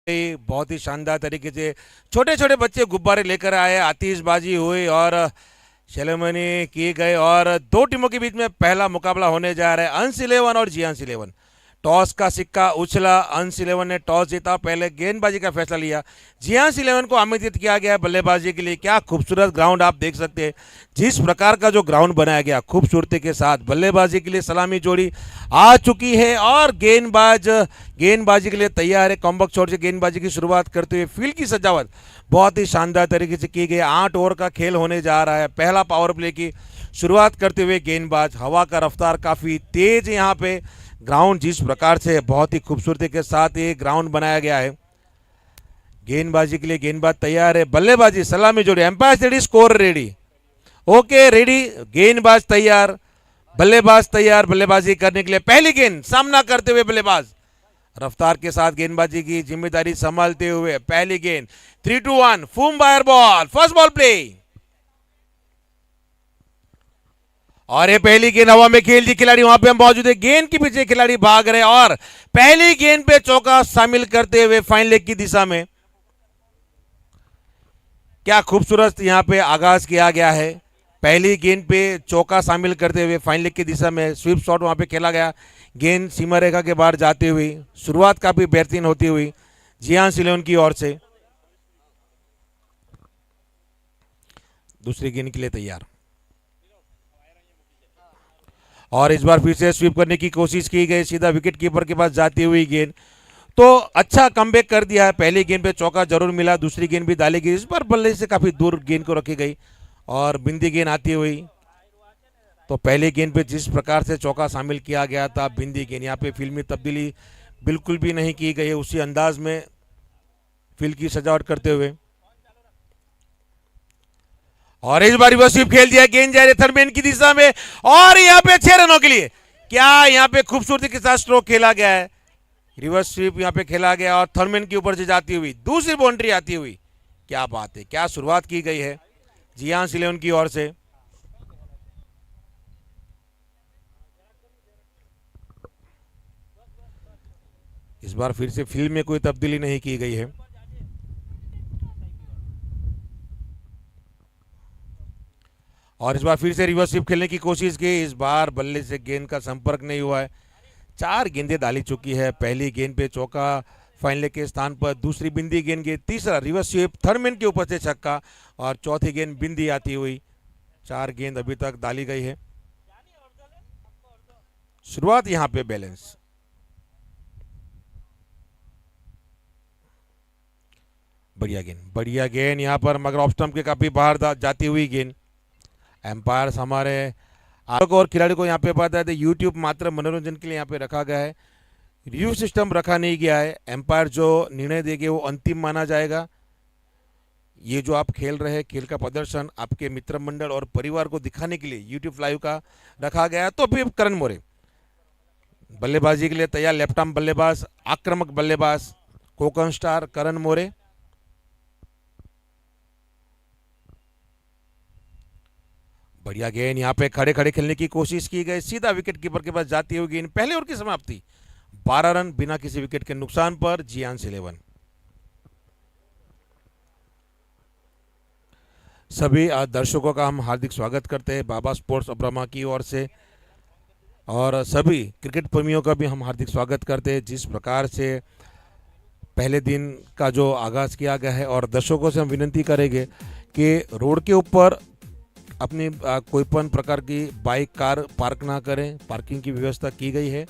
बहुत ही शानदार तरीके से छोटे छोटे बच्चे गुब्बारे लेकर आए, आतिशबाजी हुई और सेरेमनी की गई। और दो टीमों के बीच में पहला मुकाबला होने जा रहा है, अंश 11 और जियांस 11। टॉस का सिक्का उछला, अंश 11 ने टॉस जीता, पहले गेंदबाजी का फैसला लिया। जियांस 11 को आमंत्रित किया गया बल्लेबाजी के लिए। क्या खूबसूरत ग्राउंड आप देख सकते हैं, जिस प्रकार का जो ग्राउंड बनाया गया खूबसूरती के साथ। बल्लेबाजी के लिए सलामी जोड़ी आ चुकी है और गेंदबाजी के लिए तैयार है। कॉम्बक छोर से गेंदबाजी की शुरुआत करते हुए फील्ड की सजावट बहुत ही शानदार तरीके से की गई। 8 ओवर का खेल होने जा रहा है। पहला पावर प्ले की शुरुआत करते हुए गेंदबाज, हवा का रफ्तार काफ़ी तेज है यहाँ पे। ग्राउंड जिस प्रकार से बहुत ही खूबसूरती के साथ ये ग्राउंड बनाया गया है। गेंदबाजी के लिए गेंदबाज तैयार है, बल्लेबाजी सलामी जोड़ी, umpire ready, score ready, okay ready. गेंदबाज तैयार, बल्लेबाज तैयार बल्लेबाजी करने के लिए। पहली गेंद सामना करते हुए बल्लेबाज रफ्तार के साथ गेंदबाजी की जिम्मेदारी संभालते हुए पहली गेंद 3-2-1 फूम बायर बॉल, फर्स्ट बॉल प्ले। और ये पहली गेंद हवा में खेल दी, खिलाड़ी वहां पे हम मौजूद है, गेंद के पीछे खिलाड़ी भाग रहे और पहली गेंद पे चौका शामिल करते हुए फाइन लेग की दिशा में। क्या खूबसूरत यहां पे आगाज किया गया है। पहली गेंद पे चौका शामिल करते हुए फाइन लेग की दिशा में स्वीप शॉट वहां पे खेला गया। गेंद सीमा रेखा के बाहर जाती हुई शुरुआत काफी बेहतरीन होती हुई जियांस 11 की ओर से। दूसरी गेंद के लिए तैयार और इस बार फिर से स्वीप करने की कोशिश की गई, सीधा विकेट कीपर के पास जाती हुई गेंद। तो अच्छा कमबैक कर दिया है। पहली गेंद पे चौका जरूर मिला, दूसरी गेंद भी डाली गई, इस बार बल्ले से काफी दूर गेंद को रखी गई और बिंदी गेंद आती हुई। तो पहली गेंद पे जिस प्रकार से चौका शामिल किया गया था, बिंदी गेंद, यहाँ पे फिल्मी तब्दीली बिल्कुल भी नहीं की गई है, उसी अंदाज में फील्ड की सजावट करते हुए। और इस बार रिवर्स स्वीप खेल दिया, गेंद जा रही थर्डमैन की दिशा में और यहाँ पे 6 रनों के लिए क्या यहाँ पे खूबसूरती के साथ स्ट्रोक खेला गया है। रिवर्स स्वीप यहाँ पे खेला गया और थर्डमैन के ऊपर से जाती हुई दूसरी बाउंड्री आती हुई। क्या बात है, क्या शुरुआत की गई है जियांस 11 की ओर से। इस बार फिर से फील्ड में कोई तब्दीली नहीं की गई है। और इस बार फिर से रिवर्स स्वीप खेलने की कोशिश की, इस बार बल्ले से गेंद का संपर्क नहीं हुआ है। 4 गेंदें डाली चुकी है। पहली गेंद पे चौका फाइन लेग के स्थान पर, दूसरी बिंदी गेंद के, तीसरा रिवर्स स्वीप, थर्डमैन के ऊपर से छक्का और चौथी गेंद बिंदी आती हुई। 4 गेंद अभी तक डाली गई है। शुरुआत यहां पे बैलेंस। बढ़िया गेंद यहां पर, मगर ऑफ स्टंप के काफी बाहर जाती हुई गेंद। एम्पायर हमारे आलोक और खिलाड़ी को यहाँ पे पता है यूट्यूब मात्र मनोरंजन के लिए यहाँ पे रखा गया है, रिव्यू सिस्टम रखा नहीं गया है। एम्पायर जो निर्णय देंगे वो अंतिम माना जाएगा। ये जो आप खेल रहे हैं, खेल का प्रदर्शन आपके मित्र मंडल और परिवार को दिखाने के लिए यूट्यूब लाइव का रखा गया है। तो अभी करण मोरे बल्लेबाजी के लिए तैयार, लेफ्ट आर्म बल्लेबाज, आक्रामक बल्लेबाज, कोकण स्टार करण मोरे। बढ़िया गेंद यहाँ पे खड़े खड़े खेलने की कोशिश की गई, सीधा विकेट कीपर के पास जाती हुई गेंद। पहले ओवर की समाप्ति 12 रन बिना किसी विकेट के नुकसान पर जियांस 11। सभी दर्शकों का हम हार्दिक स्वागत करते हैं बाबा स्पोर्ट्स अब्रमा की ओर से, और सभी क्रिकेट प्रेमियों का भी हम हार्दिक स्वागत करते हैं। जिस प्रकार से पहले दिन का जो आगाज किया गया है, और दर्शकों से हम विनती करेंगे कि रोड के ऊपर अपनी कोई पण प्रकार की बाइक कार पार्क ना करें, पार्किंग की व्यवस्था की गई है।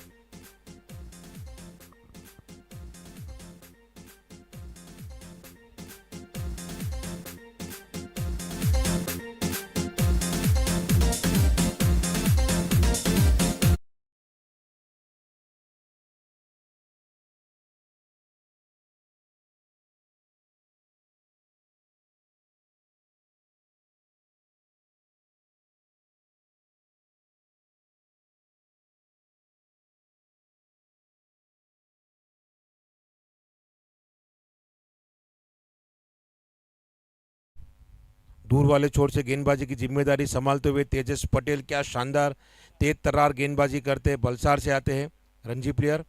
दूर वाले छोर से गेंदबाजी की जिम्मेदारी संभालते हुए तेजस पटेल, क्या शानदार तेज तर्रार गेंदबाजी करते हैं, बलसार से आते हैं रणजी प्लेयर।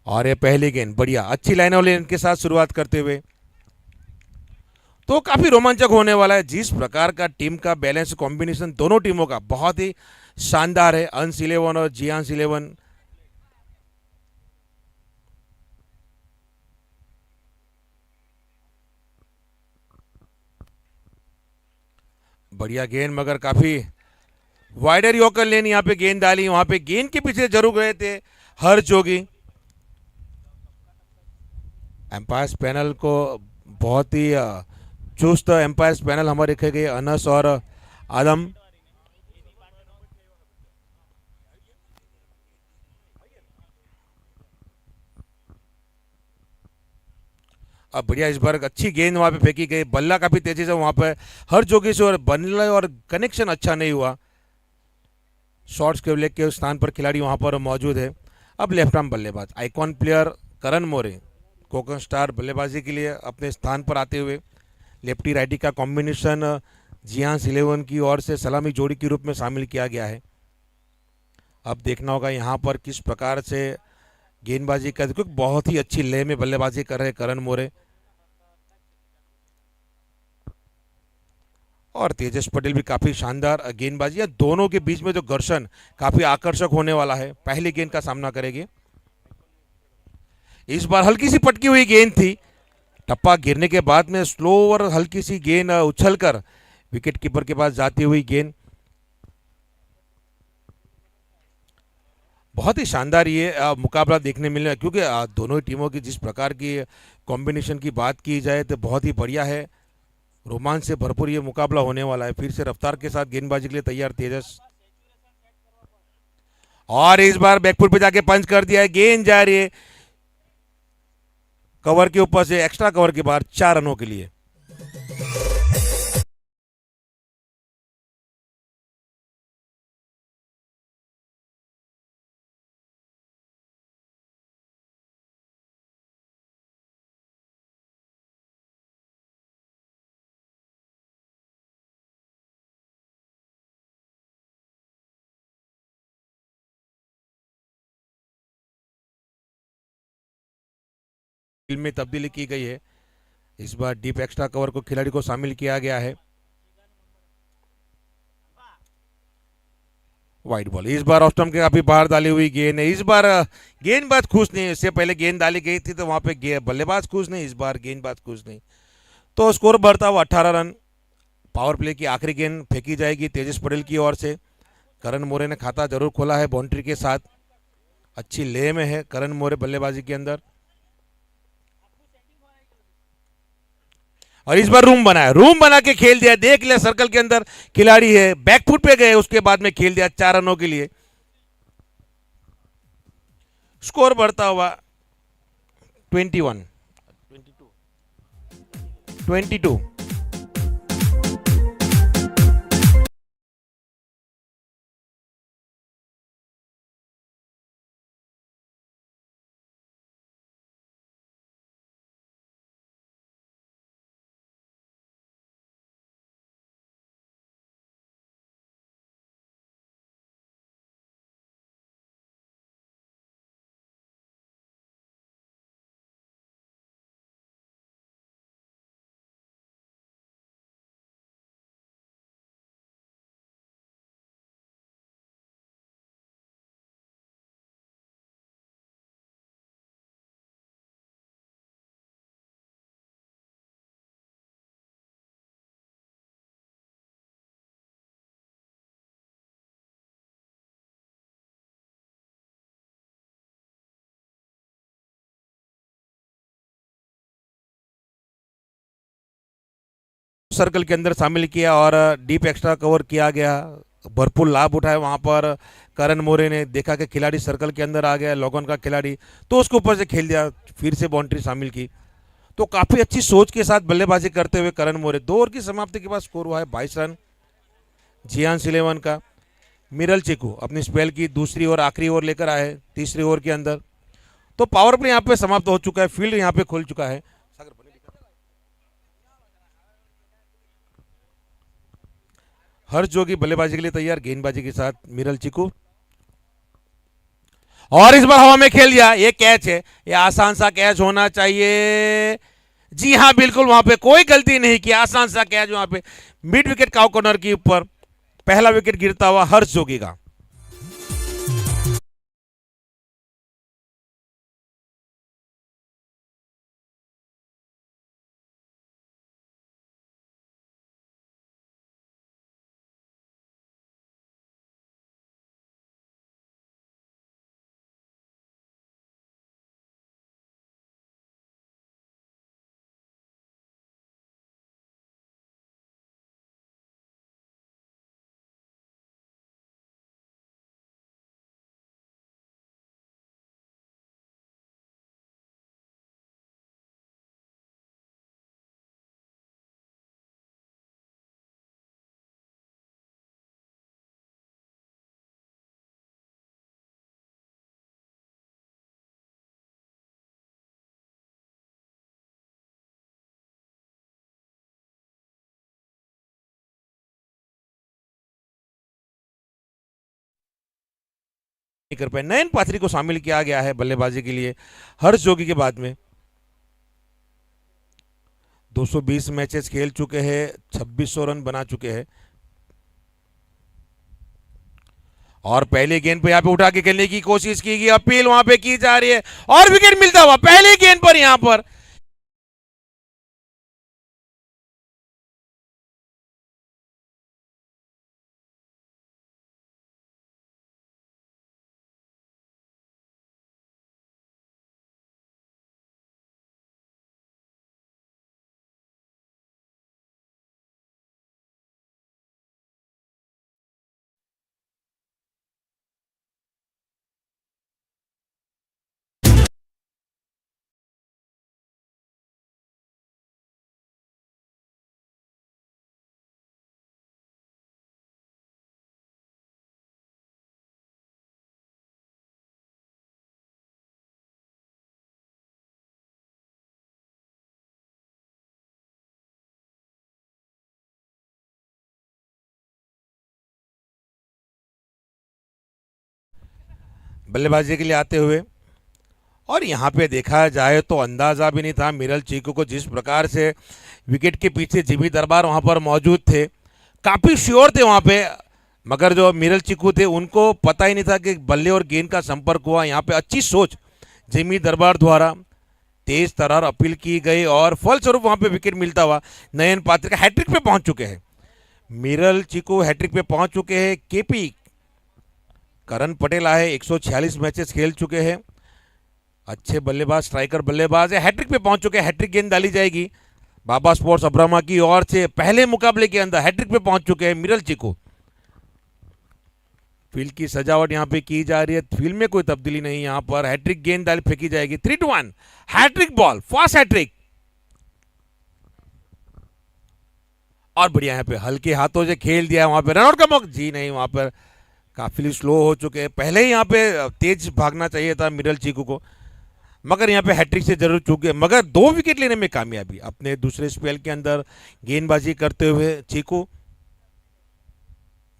और ये पहली गेंद बढ़िया, अच्छी लाइन और लेन के साथ शुरुआत करते हुए। तो काफी रोमांचक होने वाला है। जिस प्रकार का टीम का बैलेंस कॉम्बिनेशन दोनों टीमों का बहुत ही शानदार है, अंश 11 और जियांस 11। बढ़िया गेंद, मगर काफी वाइडर यॉर्कर लेन यहाँ पे गेंद डाली, वहां पे गेंद के पीछे जरूर गए थे हर जोगी। एम्पायर्स पैनल को बहुत ही चुस्त एम्पायर्स पैनल हमारे रखे गए, अनस और आदम। अब बढ़िया, इस बार अच्छी गेंद वहां पे फेंकी गई, बल्ला काफी तेजी से वहां पे हर जोगी से, और बल्ला और कनेक्शन अच्छा नहीं हुआ। शॉर्ट्स के लेग के स्थान पर खिलाड़ी वहां पर मौजूद है। अब लेफ्ट आर्म बल्लेबाज आइकॉन प्लेयर करण मोरे कोकन स्टार बल्लेबाजी के लिए अपने स्थान पर आते हुए लेफ्टी राइटी का कॉम्बिनेशन जियांस 11 की ओर से सलामी जोड़ी के रूप में शामिल किया गया है। अब देखना होगा यहाँ पर किस प्रकार से गेंदबाजी कर, क्योंकि बहुत ही अच्छी लय में बल्लेबाजी कर रहे हैं करण मोरे। और तेजस पटेल भी काफी शानदार गेंदबाजी है। दोनों के बीच में जो घर्षण काफी आकर्षक होने वाला है। पहली गेंद का सामना करेंगे। इस बार हल्की सी पटकी हुई गेंद थी, टप्पा गिरने के बाद में स्लो और हल्की सी गेंद उछलकर विकेट कीपर के पास जाती हुई गेंद। बहुत ही शानदार ये मुकाबला देखने मिला, क्योंकि दोनों ही टीमों की जिस प्रकार की कॉम्बिनेशन की बात की जाए तो बहुत ही बढ़िया है। रोमांच से भरपूर ये मुकाबला होने वाला है। फिर से रफ्तार के साथ गेंदबाजी के लिए तैयार तेजस, और इस बार बैकफुट पे जाके पंच कर दिया है। गेंद जा रही है कवर के ऊपर से, एक्स्ट्रा कवर के बाहर, 4 रनों के लिए। टीम में तब्दीली की गई है। इस बार डीप एक्स्ट्रा कवर को खिलाड़ी को शामिल किया गया है। वाइट बॉल, इस बार ऑफ स्टंप के काफी बाहर डाली हुई गेंद है। इस बार गेंदबाज खुश नहीं, इससे पहले गेंद डाली गई थी तो वहां पे बल्लेबाज खुश नहीं, इस बार गेंदबाज खुश नहीं। तो स्कोर बढ़ता हुआ 18 रन। पावर प्ले की आखिरी गेंद फेंकी जाएगी तेजस पटेल की ओर से। करण मोरे ने खाता जरूर खोला है बाउंड्री के साथ। अच्छी ले में है करण मोरे बल्लेबाजी के अंदर। और इस बार रूम बनाया, रूम बना के खेल दिया, देख लिया सर्कल के अंदर खिलाड़ी है, बैकफुट पे गए, उसके बाद में खेल दिया 4 रनों के लिए। स्कोर बढ़ता हुआ 21, 22। सर्कल के अंदर शामिल किया और डीप एक्स्ट्रा कवर किया गया, भरपूर लाभ उठाया वहां पर। करण मोरे ने देखा कि खिलाड़ी सर्कल के अंदर आ गया, लोगन का खिलाड़ी, तो उसके ऊपर से खेल दिया, फिर से बाउंड्री शामिल की। तो काफी अच्छी सोच के साथ बल्लेबाजी करते हुए करण मोरे, 2 ओवर की समाप्ति के बाद स्कोर हुआ है 22 रन जियांस 11 का। मिरल चिकू अपनी स्पेल की दूसरी और आखिरी ओवर लेकर आए तीसरी ओवर के अंदर। तो पावर प्ले यहाँ पे समाप्त हो चुका है, फील्ड यहाँ पे खुल चुका है। हर्ष जोगी बल्लेबाजी के लिए तैयार, गेंदबाजी के साथ मिरल चिकू। और इस बार हवा में खेल दिया, ये कैच है, ये आसान सा कैच होना चाहिए। जी हाँ बिल्कुल, वहां पे कोई गलती नहीं की, आसान सा कैच वहां पे मिड विकेट काउ कॉर्नर के ऊपर पहला विकेट गिरता हुआ हर्ष जोगी का। नहीं कर पाए, नयन पाथरी को शामिल किया गया है बल्लेबाजी के लिए हर्ष जोगी के बाद में। 220 मैचेस खेल चुके हैं, 2600 रन बना चुके हैं। और पहले गेंद पे यहाँ पे उठा के खेलने की कोशिश की गई, अपील वहां पे की जा रही है और विकेट मिलता हुआ पहले गेंद पर यहां पर। बल्लेबाजी के लिए आते हुए, और यहाँ पे देखा जाए तो अंदाजा भी नहीं था मिरल चीकू को, जिस प्रकार से विकेट के पीछे जिमी दरबार वहां पर मौजूद थे, काफी श्योर थे वहां पे। मगर जो मिरल चीकू थे उनको पता ही नहीं था कि बल्ले और गेंद का संपर्क हुआ। यहाँ पे अच्छी सोच जिमी दरबार द्वारा तेज तर्रार अपील की गई और फलस्वरूप वहां पे विकेट मिलता हुआ नयन पात्र का हैट्रिक पे पहुंच चुके हैं। मिरल चीकू हैट्रिक पे पहुंच चुके हैं। केपी करण पटेल आए, 146 मैचेस खेल चुके हैं, अच्छे बल्लेबाज, स्ट्राइकर बल्लेबाज है, हैट्रिक पे पहुंच चुके हैं। हैट्रिक गेंद डाली जाएगी बाबा स्पोर्ट्स अब्रामा की ओर से। पहले मुकाबले के अंदर हैट्रिक पे पहुंच चुके हैं मिरल चीकू। फील्ड की सजावट यहां पे की जा रही है, फील्ड में कोई तब्दीली नहीं, यहां पर हैट्रिक गेंद डाली फेंकी जाएगी। 3-1 हैट्रिक बॉल, फास्ट हैट्रिक। और बढ़िया यहाँ पे हल्के हाथों से खेल दिया, वहां पे रनआउट का मौका, जी नहीं, वहां पर काफी स्लो हो चुके हैं, पहले ही यहाँ पे तेज भागना चाहिए था मिरल चीकू को, मगर यहाँ पे हैट्रिक से जरूर चूक गए। मगर 2 विकेट लेने में कामयाबी अपने दूसरे स्पेल के अंदर गेंदबाजी करते हुए चीकू।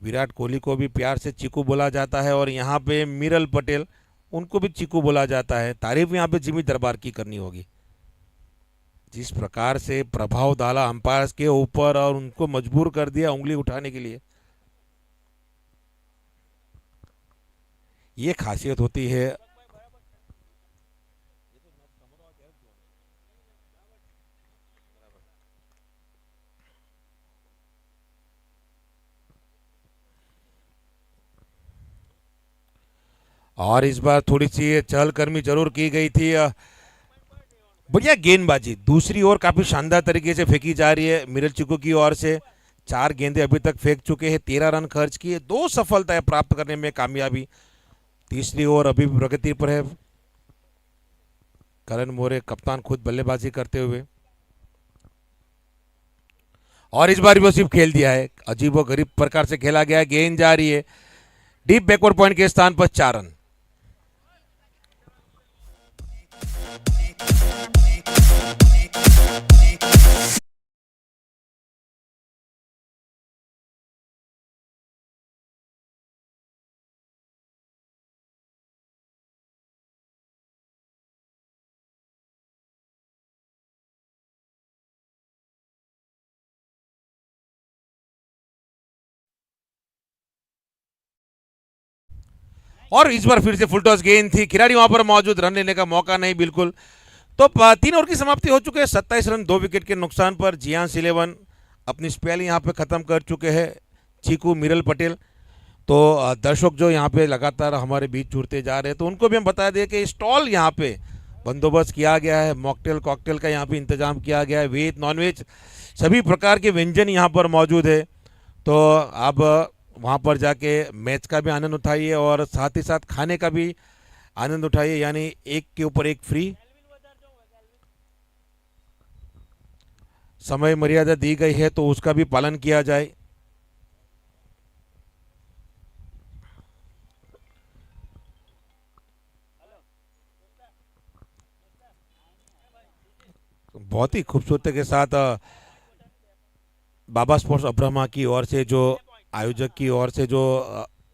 विराट कोहली को भी प्यार से चीकू बोला जाता है और यहाँ पे मिरल पटेल, उनको भी चीकू बोला जाता है। तारीफ यहाँ पे जिमी दरबार की करनी होगी, जिस प्रकार से प्रभाव डाला अंपायर के ऊपर और उनको मजबूर कर दिया उंगली उठाने के लिए। ये खासियत होती है। और इस बार थोड़ी सी चहलकदमी जरूर की गई थी। बढ़िया गेंदबाजी दूसरी ओर काफी शानदार तरीके से फेंकी जा रही है मिरल चिकू की ओर से। 4 गेंदें अभी तक फेंक चुके हैं, 13 रन खर्च किए, 2 सफलताएं प्राप्त करने में कामयाबी। तीसरी ओवर अभी भी प्रगति पर है। करण मोरे कप्तान खुद बल्लेबाजी करते हुए, और इस बार भी वो सिर्फ खेल दिया है, अजीब व गरीब प्रकार से खेला गया है। गेंद जा रही है डीप बैकवर्ड पॉइंट के स्थान पर, 4 रन। और इस बार फिर से फुल टॉस गेंद थी, खिलाड़ी वहां पर मौजूद, रन लेने का मौका नहीं बिल्कुल। तो 3 ओवर की समाप्ति हो चुके हैं, 27 रन 2 विकेट के नुकसान पर जियांस 11 अपनी स्पेल यहाँ पे खत्म कर चुके हैं, चीकू मिरल पटेल। तो दर्शक जो यहाँ पे लगातार हमारे बीच जुड़ते जा रहे हैं, तो उनको भी हम बता दें कि स्टॉल यहाँ पे बंदोबस्त किया गया है, मॉकटेल कॉकटेल का यहाँ पे इंतजाम किया गया है, वेज नॉन वेज सभी प्रकार के व्यंजन यहाँ पर मौजूद है। तो आप वहाँ पर जाके मैच का भी आनंद उठाइए और साथ ही साथ खाने का भी आनंद उठाइए, यानी एक के ऊपर एक फ्री। समय मर्यादा दी गई है तो उसका भी पालन किया जाए। बहुत ही खूबसूरती के साथ बाबा स्पोर्ट्स अब्रह्मा की ओर से, जो आयोजक की ओर से जो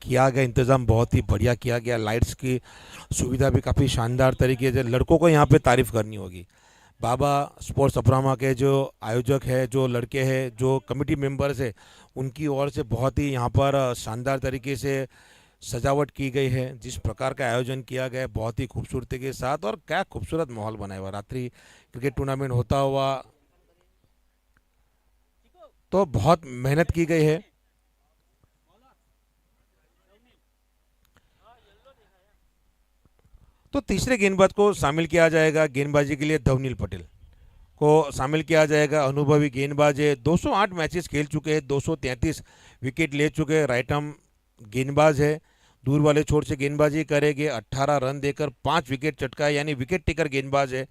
किया गया इंतज़ाम बहुत ही बढ़िया किया गया। लाइट्स की सुविधा भी काफ़ी शानदार तरीके से, लड़कों को यहाँ पे तारीफ करनी होगी। बाबा स्पोर्ट्स अब्रह्मा के जो आयोजक है, जो लड़के हैं, जो कमेटी मेंबर्स है, उनकी ओर से बहुत ही यहाँ पर शानदार तरीके से सजावट की गई है। जिस प्रकार का आयोजन किया गया है बहुत ही खूबसूरती के साथ, और क्या खूबसूरत माहौल बनाया हुआ, रात्रि क्रिकेट टूर्नामेंट होता हुआ, तो बहुत मेहनत की गई है। तो तीसरे गेंदबाज को शामिल किया जाएगा गेंदबाजी के लिए, धवनील पटेल को शामिल किया जाएगा। अनुभवी गेंदबाज है, 208 मैचेस खेल चुके हैं, 233 विकेट ले चुके हैं, राइट आर्म गेंदबाज है। दूर वाले छोर से गेंदबाजी करेंगे, 18 रन देकर 5 विकेट चटकाए, यानी विकेट टेकर गेंदबाज है।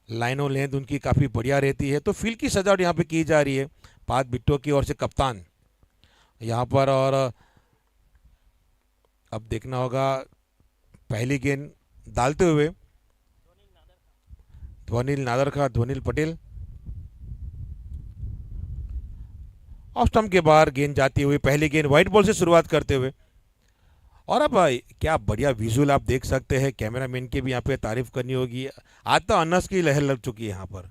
लाइनों लेंथ उनकी काफ़ी बढ़िया रहती है। तो फील्ड की सजावट यहाँ पे की जा रही है पात बिट्टो की ओर से, कप्तान यहाँ पर। और अब देखना होगा पहली गेंद डालते हुए ध्वनिल नादर का, ध्वनिल पटेल ऑफ स्टंप के बाहर गेंद जाती हुई, पहली गेंद व्हाइट बॉल से शुरुआत करते हुए। और अब क्या बढ़िया विजुअल आप देख सकते हैं, कैमरामैन की भी यहाँ पे तारीफ करनी होगी। आज तो अनस की लहर लग चुकी है यहाँ पर,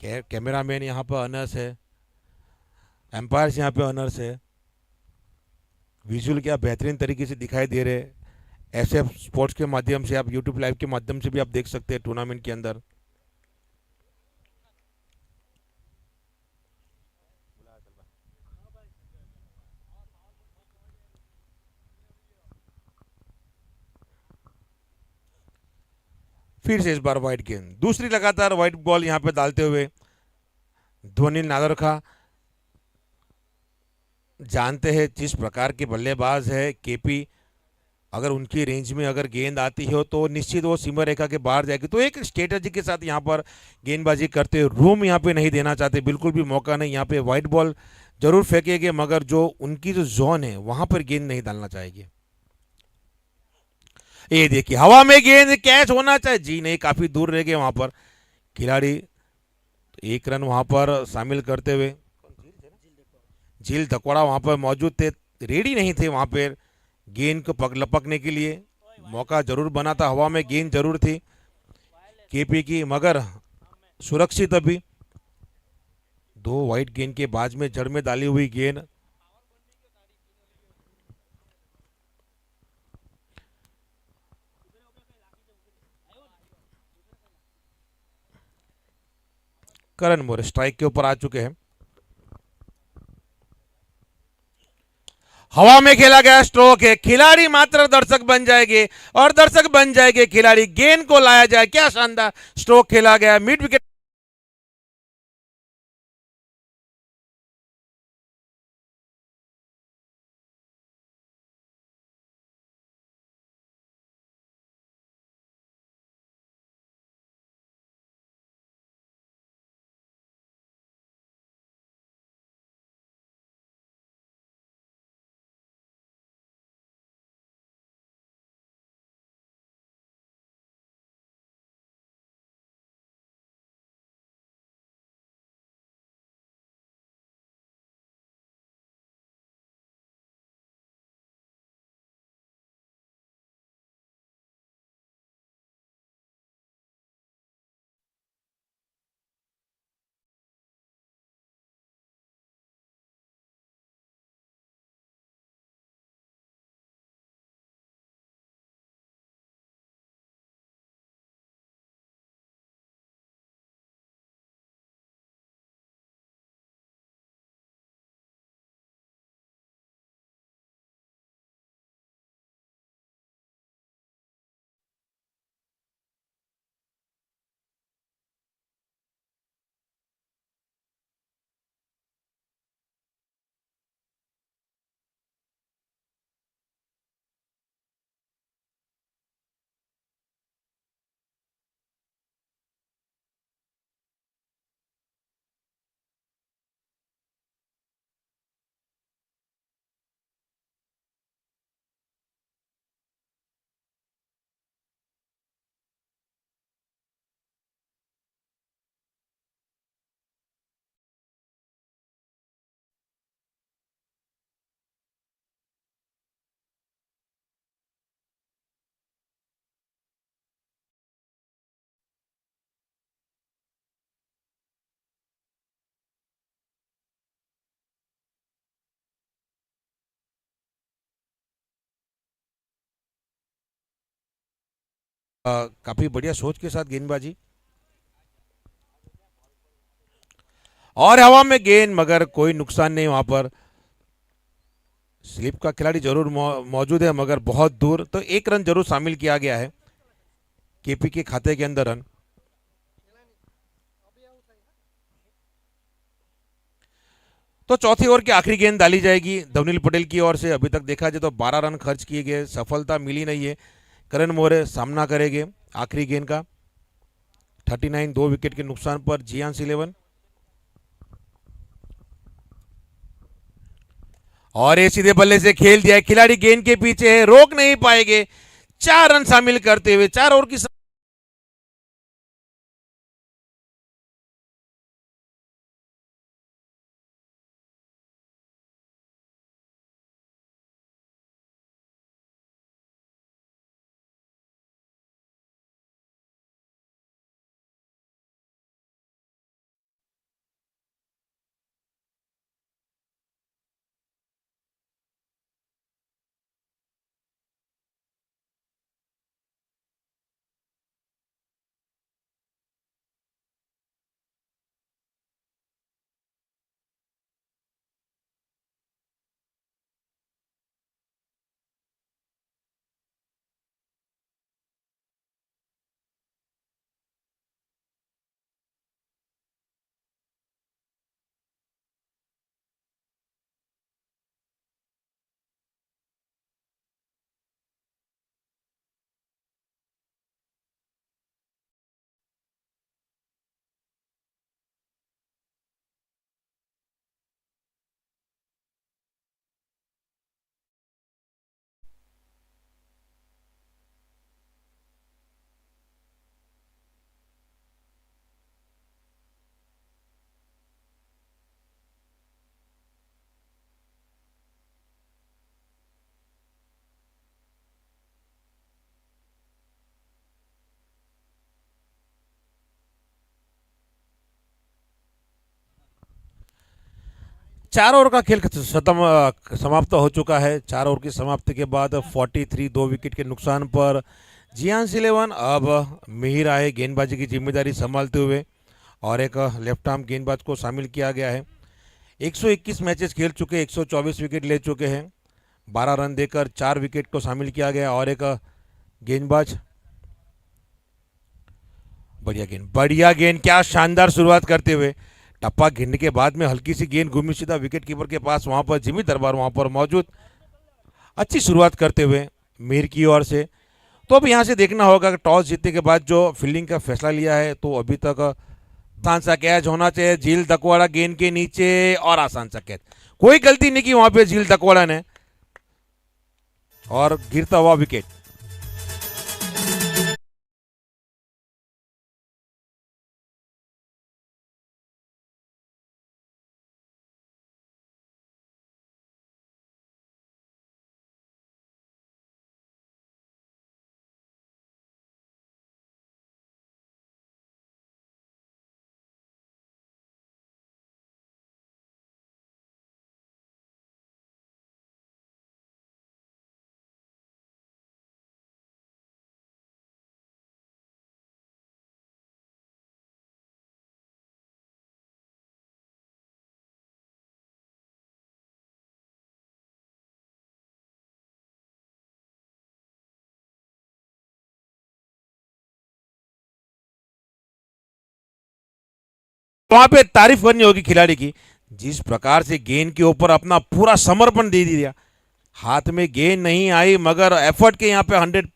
कैमरामैन यहाँ पर अनस है, एम्पायर्स यहाँ पे अनर्स है। विजुअल क्या बेहतरीन तरीके से दिखाई दे रहे हैं। ऐसे स्पोर्ट्स के माध्यम से, आप यूट्यूब लाइव के माध्यम से भी आप देख सकते हैं टूर्नामेंट के अंदर। फिर से इस बार वाइट गेंद, दूसरी लगातार वाइट बॉल यहाँ पे डालते हुए ध्वनिल नादरखा। जानते हैं जिस प्रकार के बल्लेबाज है केपी, अगर उनकी रेंज में अगर गेंद आती हो तो निश्चित वो सीमा रेखा के बाहर जाएगी। तो एक स्ट्रेटजी के साथ यहाँ पर गेंदबाजी करते हुए रूम यहाँ पे नहीं देना चाहते, बिल्कुल भी मौका नहीं। यहाँ पे वाइट बॉल जरूर फेंकेंगे, मगर जो उनकी जो जोन है वहां पर गेंद नहीं डालना चाहिए। ये देखिए हवा में गेंद कैच होना चाहिए, जी नहीं, काफी दूर रह गए वहां पर खिलाड़ी। एक रन वहां पर शामिल करते हुए झील धकवाड़ा वहां पर मौजूद थे, रेडी नहीं थे वहां पर गेंद को लपकने के लिए। मौका जरूर बना था, हवा में गेंद जरूर थी केपी की, मगर सुरक्षित अभी। दो वाइट गेंद के बाज में जड़ में डाली हुई गेंद। करण मोरे स्ट्राइक के ऊपर आ चुके हैं। हवा में खेला गया स्ट्रोक है, खिलाड़ी मात्र दर्शक बन जाएंगे और दर्शक बन जाएंगे खिलाड़ी। गेंद को लाया जाए, क्या शानदार स्ट्रोक खेला गया, मिड विकेट काफी बढ़िया सोच के साथ गेंदबाजी और हवा में गेंद, मगर कोई नुकसान नहीं वहां पर। स्लिप का खिलाड़ी जरूर मौजूद है, मगर बहुत दूर, तो एक रन जरूर शामिल किया गया है केपी के खाते के अंदर रन। तो चौथी ओवर की आखिरी गेंद डाली जाएगी धवनील पटेल की ओर से। अभी तक देखा जाए तो 12 रन खर्च किए गए, सफलता मिली नहीं है। करण मोरे सामना करेंगे आखिरी गेंद का। 39 दो विकेट के नुकसान पर जियांस 11। और ये सीधे बल्ले से खेल दिया है, खिलाड़ी गेंद के पीछे है, रोक नहीं पाएंगे। 4 रन शामिल करते हुए 4 ओवर की। चार ओवर का खेल समाप्त हो चुका है। 4 ओवर की समाप्ति के बाद 43 दो विकेट के नुकसान पर जियांस 11। अब मिहिर आए गेंदबाजी की जिम्मेदारी संभालते हुए, और एक लेफ्ट आर्म गेंदबाज को शामिल किया गया है। 121 मैचेस खेल चुके, 124 विकेट ले चुके हैं। 12 रन देकर 4 विकेट को शामिल किया गया, और एक गेंदबाज। बढ़िया गेंद, क्या शानदार शुरुआत करते हुए। टप्पा गिरने के बाद में हल्की सी गेंद घूमी सीधा विकेट कीपर के पास, वहां पर जिमी दरबार वहां पर मौजूद। अच्छी शुरुआत करते हुए मीर की ओर से। तो अब यहां से देखना होगा कि टॉस जीतने के बाद जो फील्डिंग का फैसला लिया है, तो अभी तक आसान सा कैच होना चाहिए। झील दकवाड़ा गेंद के नीचे, और आसान सा कैच, कोई गलती नहीं की वहां पे झील दकवाड़ा ने, और गिरता हुआ विकेट। वहां पे तारीफ करनी होगी खिलाड़ी की, जिस प्रकार से गेंद के ऊपर अपना पूरा समर्पण दे दिया। हाथ में गेंद नहीं आई, मगर एफर्ट के यहाँ पे 100।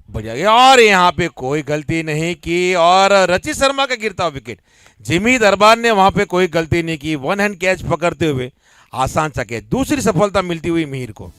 बढ़िया गया, और यहाँ पे कोई गलती नहीं की, और रचित शर्मा का गिरता विकेट। जिमी दरबार ने वहां पे कोई गलती नहीं की, वन हैंड कैच पकड़ते हुए आसान सा कैच, दूसरी सफलता मिलती हुई मिहिर को।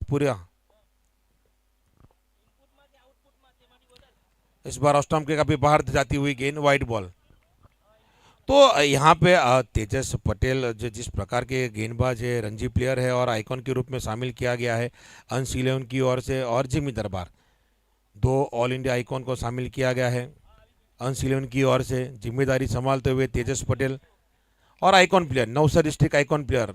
पूरा इस बार ऑफ स्टंप के काफी बाहर जाती हुई गेंद, वाइड बॉल। तो यहाँ पे तेजस पटेल जो जिस प्रकार के गेंदबाज है, रणजी प्लेयर है और आइकॉन के रूप में शामिल किया गया है अंश 11 की ओर से, और जिमी दरबार, दो ऑल इंडिया आइकॉन को शामिल किया गया है अंश 11 की ओर से। जिम्मेदारी संभालते हुए तेजस पटेल और आइकॉन प्लेयर, नौसा डिस्ट्रिक्ट आइकॉन प्लेयर।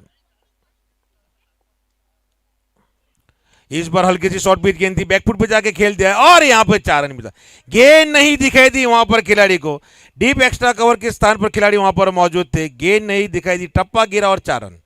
इस बार हल्की सी शॉर्ट पिच गेंद थी, बैकफुट पे जाके खेल दिया और यहां पर 4 रन मिला। गेंद नहीं दिखाई दी वहां पर खिलाड़ी को, डीप एक्स्ट्रा कवर के स्थान पर खिलाड़ी वहां पर मौजूद थे, गेंद नहीं दिखाई दी, टप्पा गिरा और 4 रन।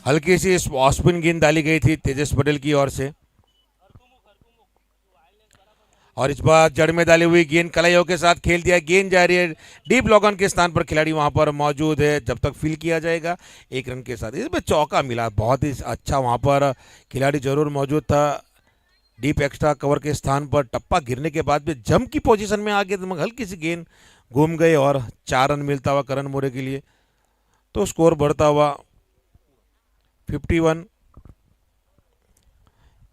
हल्की सी स्पिन गेंद डाली गई थी तेजस पटेल की ओर से, और इस बार जड़ में डाली हुई गेंद कलाइयों के साथ खेल दिया। गेंद जा रही है डीप लॉगन के स्थान पर, खिलाड़ी वहां पर मौजूद है, जब तक फील किया जाएगा 1 रन के साथ। इसमें चौका मिला, बहुत ही अच्छा वहां पर खिलाड़ी जरूर मौजूद था। डीप एक्स्ट्रा कवर के स्थान पर टप्पा गिरने के बाद भी जम की पोजीशन में आ गए, तो हल्की सी गेंद घूम गए और 4 रन मिलता हुआ करण मोरे के लिए। तो स्कोर बढ़ता हुआ 51।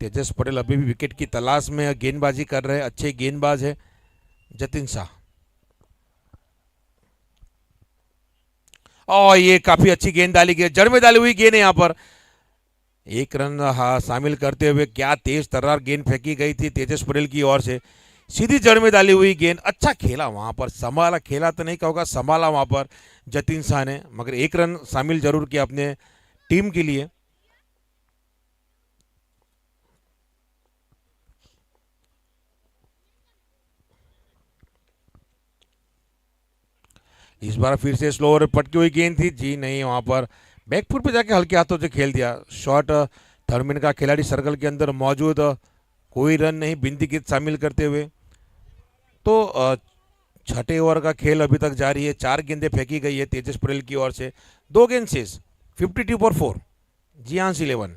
तेजस पटेल अभी भी विकेट की तलाश में गेंदबाजी कर रहे हैं, अच्छे गेंदबाज है जतिन शाह। और ये काफी अच्छी गेंद डाली गई, जड़ में डाली हुई गेंद है, यहाँ पर 1 रन शामिल करते हुए क्या तेज तर्रार गेंद फेंकी गई थी तेजस पटेल की ओर से, सीधी जड़ में डाली हुई गेंद। अच्छा खेला वहां पर, संभाला, खेला तो नहीं कहूँगा, संभाला वहां पर जतिन शाह ने, मगर 1 रन शामिल जरूर किया अपने टीम के लिए। इस बार फिर से स्लो और पटकी हुई गेंद थी, जी नहीं, वहां पर बैकफुट पे जाके हल्के हाथों से खेल दिया। शॉट थर्मिन का खिलाड़ी सर्कल के अंदर मौजूद, कोई रन नहीं, बिंदी गेंद शामिल करते हुए। तो छठे ओवर का खेल अभी तक जारी है, 4 गेंदें फेंकी गई है तेजस पटेल की ओर से, 2 गेंद शेष, 52 पर 4, जियांश 11।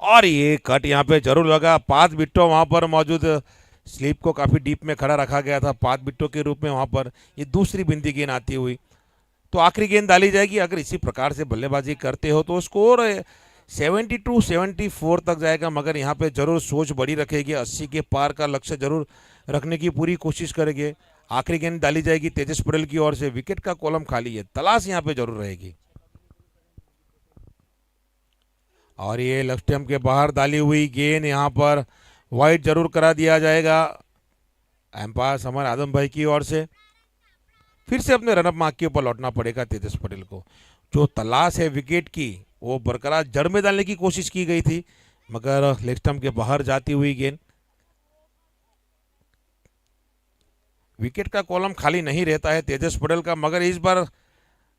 और ये कट यहाँ पे जरूर लगा, 5 विकेटों वहां पर मौजूद, स्लीप को काफी डीप में खड़ा रखा गया था 5 विकेटों के रूप में, वहां पर ये दूसरी बिंदी गेंद आती हुई। तो आखिरी गेंद डाली जाएगी, अगर इसी प्रकार से बल्लेबाजी करते हो तो स्कोर 72-74 तक जाएगा, मगर यहाँ पे जरूर सोच बड़ी रखेगी, 80 के पार का लक्ष्य जरूर रखने की पूरी कोशिश करेंगे। आखिरी गेंद डाली जाएगी तेजस पटेल की ओर से, विकेट का कॉलम खाली है, तलाश यहाँ पे जरूर रहेगी। और ये लेफ्ट स्टंप के बाहर डाली हुई गेंद यहाँ पर वाइड जरूर करा दिया जाएगा एम्पायर समर आदम भाई की ओर से। फिर से अपने रनअप मार्क के ऊपर लौटना पड़ेगा तेजस पटेल को। जो तलाश है विकेट की वो बरकरार, जड़ में डालने की कोशिश की गई थी, मगर लेग स्टंप के बाहर जाती हुई गेंद, विकेट का कॉलम खाली नहीं रहता है तेजस पटेल का, मगर इस बार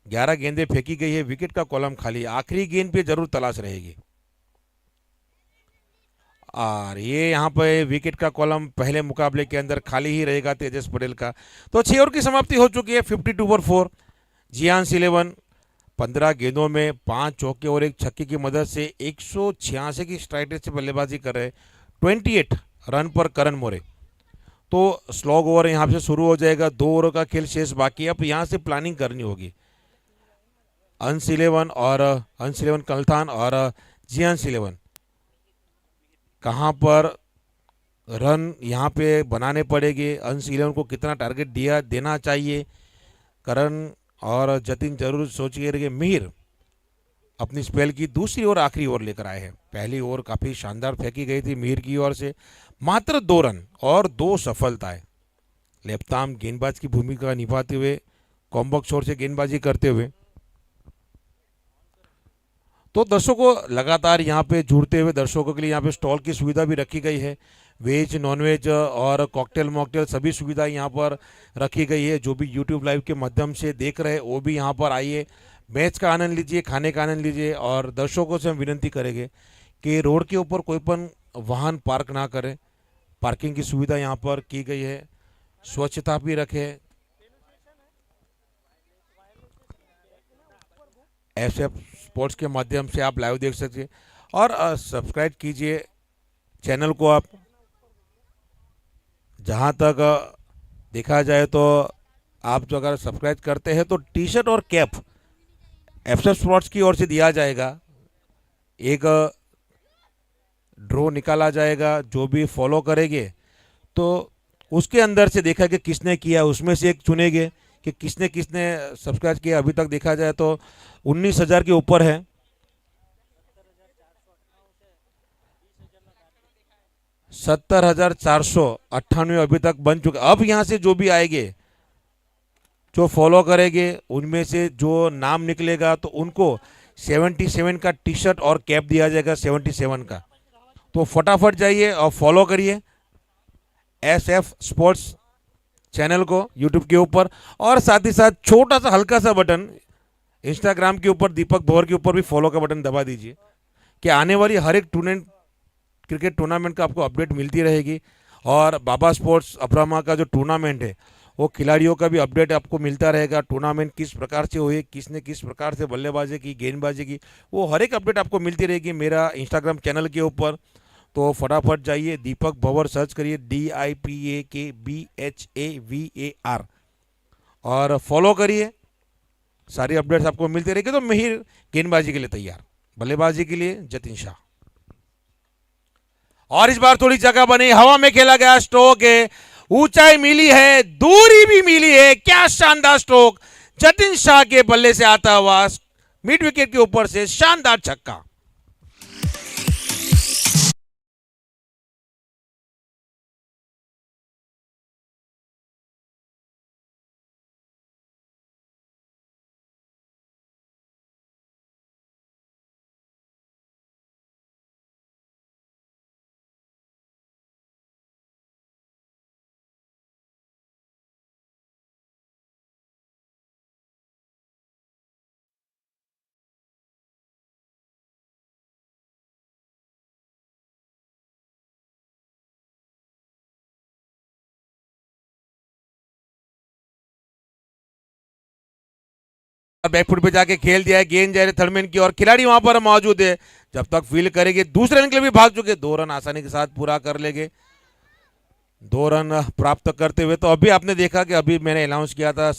11 गेंदें फेंकी गई है, विकेट का कॉलम खाली, आखिरी गेंद पे जरूर तलाश रहेगी। और ये यहाँ पे विकेट का कॉलम पहले मुकाबले के अंदर खाली ही रहेगा तेजस पटेल का। तो 6 ओवर की समाप्ति हो चुकी है, 52 पर 4, जियांश 11 15 गेंदों में 5 चौके और 1 छक्के की मदद से 186 की स्ट्राइक रेट से बल्लेबाजी कर रहे, 28 रन पर करण मोरे। तो स्लॉग ओवर यहाँ से शुरू हो जाएगा, 2 ओवर का खेल शेष बाकी है, अब यहाँ से प्लानिंग करनी होगी। अंश 11 कलथान और जियांश 11 कहाँ पर रन यहाँ पे बनाने पड़ेंगे, अंश 11 को कितना टारगेट देना चाहिए, करण और जतिन जरूर सोचिए रहिए। मिहिर अपनी स्पेल की दूसरी और आखिरी ओवर लेकर आए हैं, पहली ओवर काफ़ी शानदार फेंकी गई थी मिहिर की ओर से, मात्र 2 रन और 2 सफलताएं। लेफ्टाम गेंदबाज की भूमिका निभाते हुए, कॉम्बॉक्स ओर से गेंदबाजी करते हुए। तो दर्शकों को लगातार यहाँ पे जुड़ते हुए, दर्शकों के लिए यहाँ पे स्टॉल की सुविधा भी रखी गई है, वेज नॉनवेज और कॉकटेल मॉकटेल सभी सुविधाएं यहाँ पर रखी गई है। जो भी यूट्यूब लाइव के माध्यम से देख रहे हैं वो भी यहाँ पर आइए, मैच का आनंद लीजिए, खाने का आनंद लीजिए। और दर्शकों से हम विनती करेंगे कि रोड के ऊपर कोई पण वाहन पार्क ना करें, पार्किंग की सुविधा यहाँ पर की गई है, स्वच्छता भी रखें, SF स्पोर्ट्स के माध्यम से आप लाइव देख सकते हैं। और सब्सक्राइब कीजिए चैनल को आप। जहाँ तक देखा जाए तो आप जो अगर सब्सक्राइब करते हैं तो टी शर्ट और कैप SF स्पोर्ट्स की ओर से दिया जाएगा। एक ड्रॉ निकाला जाएगा, जो भी फॉलो करेंगे तो उसके अंदर से देखा कि किसने किया, उसमें से एक चुनेंगे कि किसने किसने सब्सक्राइब किया। अभी तक देखा जाए तो 19,000 के ऊपर है। 70,498 अभी तक बन चुके। अब यहाँ से जो भी आएंगे, जो फॉलो करेंगे, उनमें से जो नाम निकलेगा तो उनको 77 का टी शर्ट और कैप दिया जाएगा, 77 का। तो फटाफट जाइए और फॉलो करिए SF स्पोर्ट्स चैनल को यूट्यूब के ऊपर। और साथ ही साथ छोटा सा हल्का सा बटन इंस्टाग्राम के ऊपर, दीपक भवर के ऊपर भी फॉलो का बटन दबा दीजिए कि आने वाली हर एक क्रिकेट टूर्नामेंट का आपको अपडेट मिलती रहेगी। और बाबा स्पोर्ट्स अब्रामा का जो टूर्नामेंट है, वो खिलाड़ियों का भी अपडेट आपको मिलता रहेगा। टूर्नामेंट किस प्रकार से हुई, किसने किस प्रकार से बल्लेबाजी की, गेंदबाजी की, वो हर एक अपडेट आपको मिलती रहेगी मेरा इंस्टाग्राम चैनल के ऊपर। तो फटाफट जाइए, दीपक भवर सर्च करिए, DIPAKBHAVAR, और फॉलो करिए। सारी अपडेट्स आपको मिलती रहेगी। तो मिहिर गेंदबाजी के लिए तैयार, बल्लेबाजी के लिए जतिन शाह। और इस बार थोड़ी जगह बनी, हवा में खेला गया स्ट्रोक है, ऊंचाई मिली है, दूरी भी मिली है। क्या शानदार स्ट्रोक जतिन शाह के बल्ले से आता हुआ, मिड विकेट के ऊपर से शानदार छक्का। बैकफुट पे जाके खेल दिया है, गेंद जा रही थर्डमैन की और खिलाड़ी वहां पर मौजूद है। जब तक फील्ड करेंगे, दूसरे रन के लिए भी भाग चुके, 2 रन आसानी के साथ पूरा कर लेंगे। 2 रन प्राप्त करते हुए, तो अभी आपने देखा कि अभी मैंने अनाउंस किया था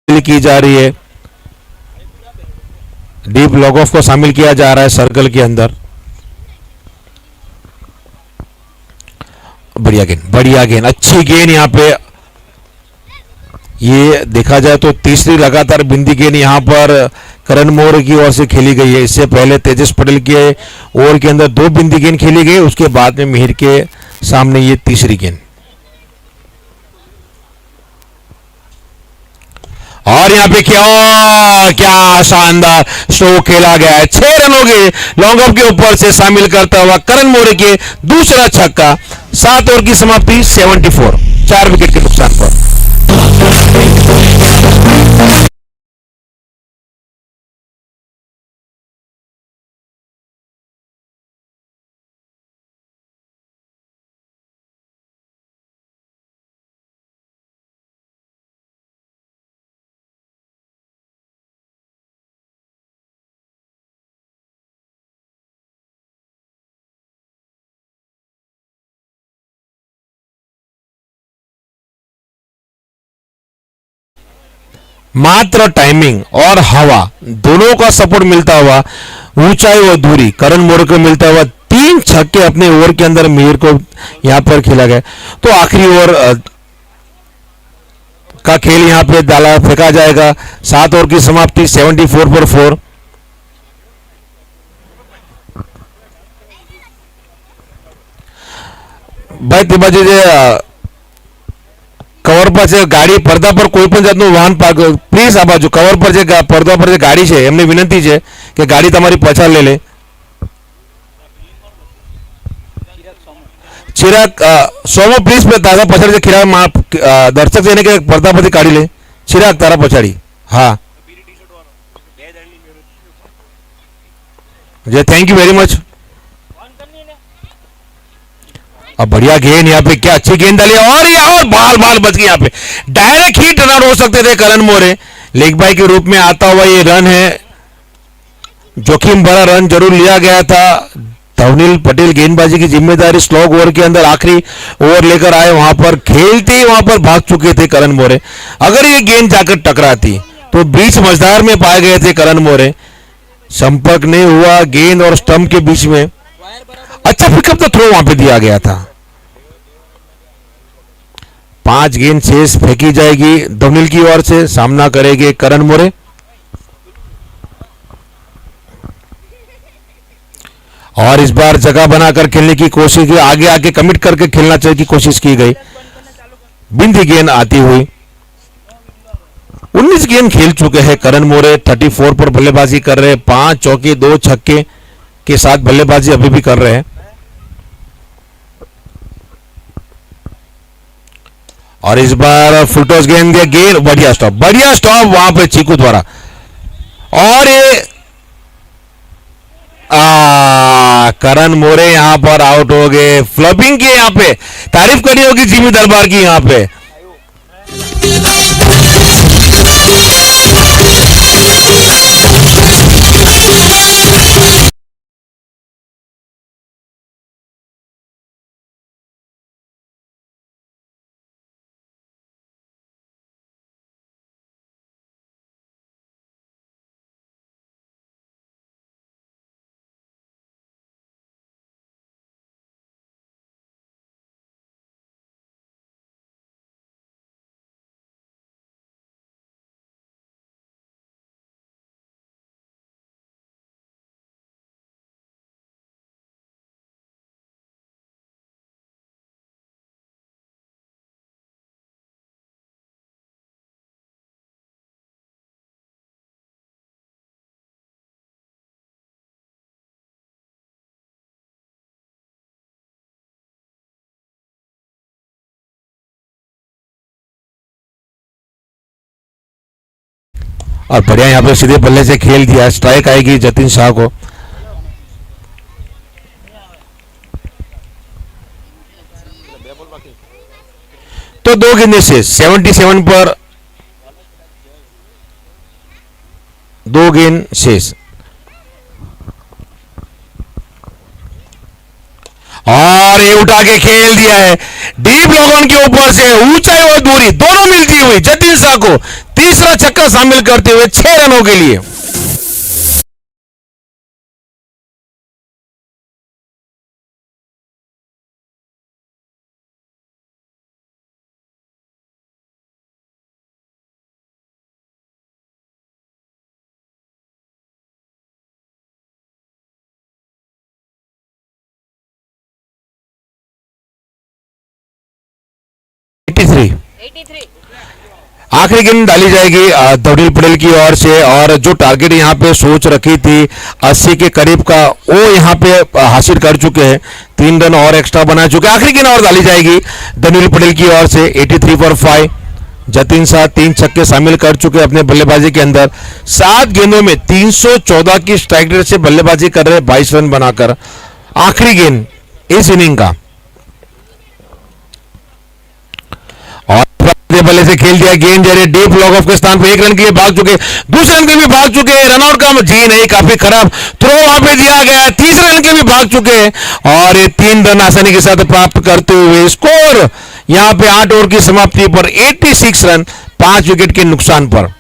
की जा रही है, डीप लॉग ऑफ को शामिल किया जा रहा है सर्कल के अंदर। बढ़िया गेंद, अच्छी गेंद यहाँ पे। ये देखा जाए तो तीसरी लगातार बिंदी गेंद यहाँ पर करण मोर की ओर से खेली गई है। इससे पहले तेजस पटेल के ओवर के अंदर 2 बिंदी गेंद खेली गई, उसके बाद में मिहिर के सामने ये तीसरी गेंद। और यहाँ पे क्या शानदार स्ट्रोक खेला गया है। 6 रनों के लॉन्ग ऑफ के ऊपर से शामिल करता हुआ करण मोरे के दूसरा छक्का, 7 ओवर की समाप्ति 74, 4 विकेट के नुकसान पर। मात्र टाइमिंग और हवा दोनों का सपोर्ट मिलता हुआ, ऊंचाई और दूरी करण मोरे को मिलता हुआ 3 छक्के अपने ओवर के अंदर मीर को यहां पर खेला गया। तो आखिरी ओवर का खेल यहां पे डाला फेंका जाएगा। 7 ओवर की समाप्ति 74 पर 4। ભાઈ તે બાજુ જે કવર પર છે ગાડી પડદા પર કોઈ પણ જાતનું વાહન પાર્ક પ્લીઝ આ બાજુ કવર પર જે પડદા પર જે ગાડી છે એમને વિનંતી છે કે ગાડી તમારી પાછળ લઈ લે। ચિરાગ સોમો પ્લીઝ તારા પછાડી જે ખીરા દર્શક છે એને કે પડદા પરથી કાઢી લે। ચિરાગ તારા પછાડી હા જે थैंक यू वेरी मच। अब बढ़िया गेंद यहाँ पे, क्या अच्छी गेंद डाली और ये और बाल बाल बच गई। यहाँ पे डायरेक्ट ही रन आउट हो सकते थे करण मोरे। लेग बाय के रूप में आता हुआ ये रन है, जोखिम भरा रन जरूर लिया गया था। धवनील पटेल गेंदबाजी की जिम्मेदारी स्लॉग ओवर के अंदर आखिरी ओवर लेकर आए, वहां पर खेलते ही वहां पर भाग चुके थे करण मोरे। अगर ये गेंद जाकर टकराती तो बीच मझधार में पाए गए थे करण मोरे। संपर्क नहीं हुआ गेंद और स्टंप के बीच में। अच्छा पिकअप तो थ्रो वहां पे दिया गया था। 5 गेंद शेष फेंकी जाएगी धवनील की ओर से, सामना करेंगे करण मोरे। और इस बार जगह बनाकर खेलने की कोशिश की, आगे आगे कमिट करके खेलना चाहिए की कोशिश की गई। बिंदी गेंद आती हुई 19 गेंद खेल चुके हैं करण मोरे। 34 पर बल्लेबाजी कर रहे हैं, 5 चौके 2 छक्के के साथ बल्लेबाजी अभी भी कर रहे हैं। और इस बार फुलटॉस गेंद दिया, गेंद बढ़िया स्टॉप वहां पे चीकू द्वारा। और ये करण मोरे यहां पर आउट हो गए। फ्लॉपिंग की यहां पे तारीफ करी होगी जिमी दरबार की यहां पे। और बढ़िया यहाँ पे सीधे बल्ले से खेल दिया, स्ट्राइक आएगी जतिन शाह को। तो 2 गेंदें से 77 पर 2 गेंद शेष। और ये उठा के खेल दिया है डीप लॉगन के ऊपर से, ऊंचाई और दूरी दोनों मिलती हुई जतिन शाह को तीसरा छक्का शामिल करते हुए 6 रनों के लिए। आखिरी गेंद डाली जाएगी दौड़ील पटेल की ओर से, और जो टारगेट यहाँ पे सोच रखी थी 80 के करीब का, वो यहाँ पे हासिल कर चुके हैं। 3 रन और एक्स्ट्रा बना चुके हैं। आखिरी गेंद और डाली जाएगी दौड़ील पटेल की ओर से। 83 फॉर 5। जतिन शाह 3 छक्के शामिल कर चुके हैं अपने बल्लेबाजी के अंदर। 7 गेंदों में 314 की स्ट्राइक रेट से बल्लेबाजी कर रहे हैं, 22 रन बनाकर। आखिरी गेंद इस इनिंग का, और बल्ले से खेल दिया। गेंद जा रही डीप लॉग ऑफ के स्थान पर 1 रन के लिए भाग चुके, दूसरे रन के भी भाग चुके हैं। रनआउट का जी नहीं, काफी खराब थ्रो वहां पे दिया गया। तीसरे रन के भी भाग चुके हैं, और ये 3 रन आसानी के साथ प्राप्त करते हुए स्कोर यहां पे 8 ओवर की समाप्ति पर 86 रन, 5 विकेट के नुकसान पर।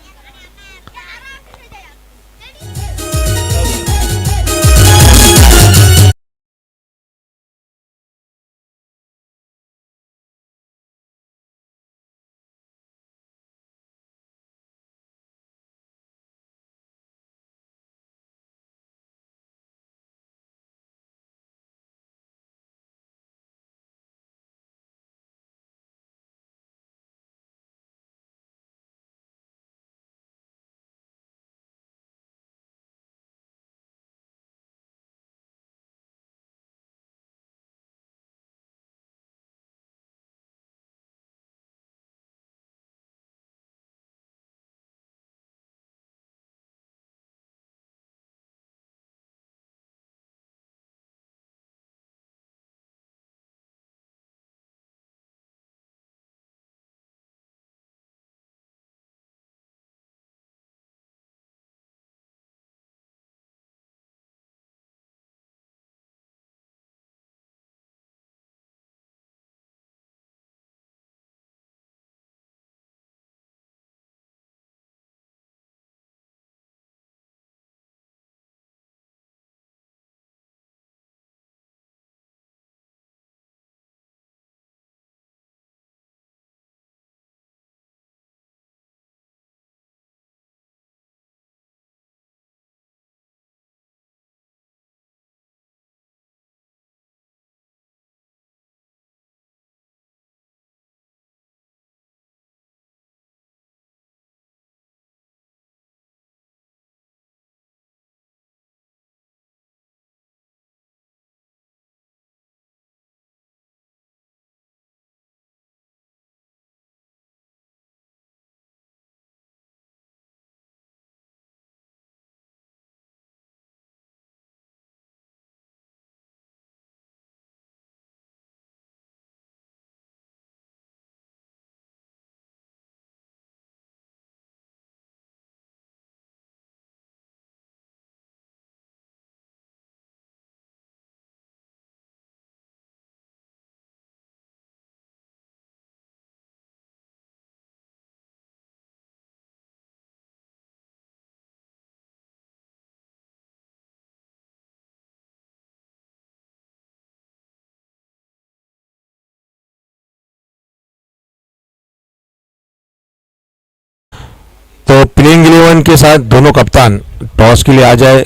तो प्लेइंग 11 के साथ दोनों कप्तान टॉस के लिए आ जाए।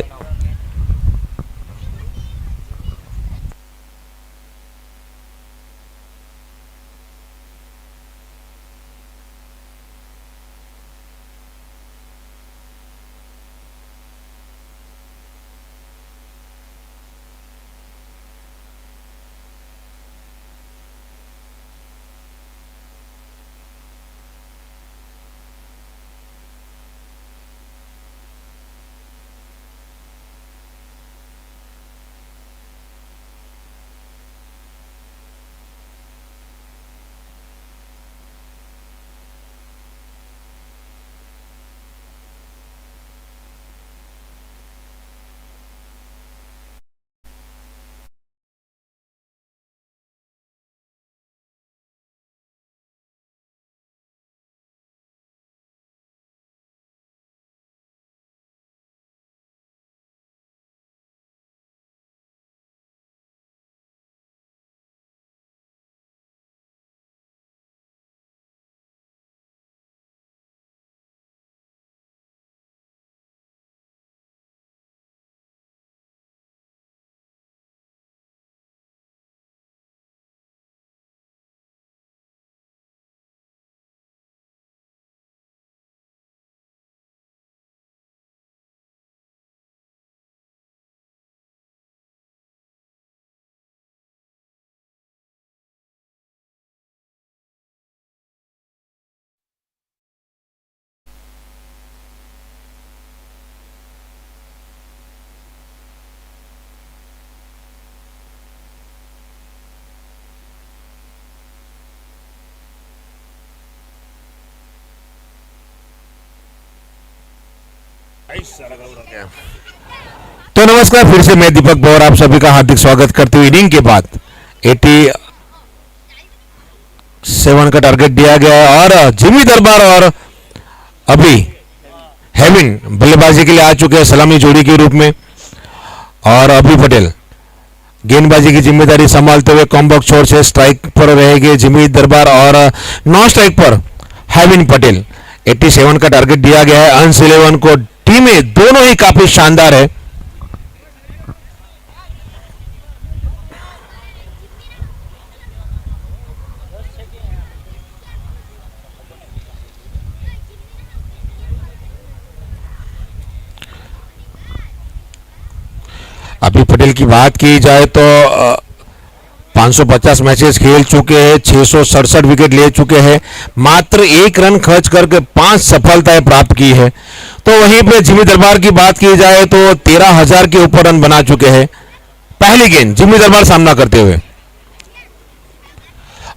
तो नमस्कार, फिर से मैं दीपक बोर आप सभी का हार्दिक स्वागत करते हुए इनिंग के बाद 87 का टारगेट दिया गया है और जिमी दरबार और अभी हेविन बल्लेबाजी के लिए आ चुके हैं सलामी जोड़ी के रूप में। और अभी पटेल गेंदबाजी की जिम्मेदारी संभालते हुए कॉम्बॉक्स छोर से स्ट्राइक पर रहेंगे जिमी दरबार और नॉन स्ट्राइक पर हेविन पटेल। 87 का टारगेट दिया गया है। अंस 11 को टीमें दोनों ही काफी शानदार है। अभी पटेल की बात की जाए तो 550 मैचेस खेल चुके हैं, 667 विकेट ले चुके हैं, मात्र 1 रन खर्च करके 5 सफलताएं प्राप्त की है। तो वहीं पे जिमी दरबार की बात की जाए तो 13,000 के ऊपर रन बना चुके हैं पहली गेंद जिमी दरबार सामना करते हुए।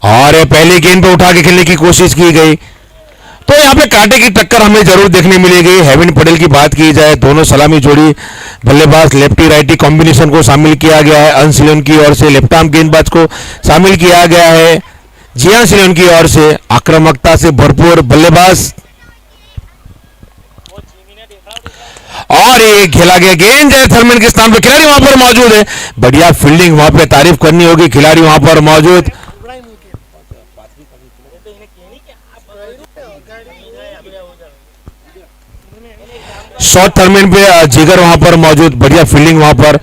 और पहली गेंद पे उठा के खेलने की कोशिश की गई तो यहाँ पे कांटे की टक्कर हमें जरूर देखने मिलेगी। हेविन पटेल की बात की जाए, दोनों सलामी जोड़ी बल्लेबाज लेफ्टी राइटी कॉम्बिनेशन को शामिल किया गया है। अंस 11 की ओर से लेफ्ट आर्म गेंदबाज को शामिल किया गया है। जियांस 11 की ओर से आक्रामकता से भरपूर बल्लेबाज और ये खेला गया गेंद है थर्मन के स्थान पर, खिलाड़ी वहां पर मौजूद है। बढ़िया फील्डिंग, वहां पे तारीफ करनी होगी, खिलाड़ी वहां पर मौजूद। शॉर्ट थर्मेन पे जिगर वहां पर मौजूद, बढ़िया फील्डिंग वहां पर।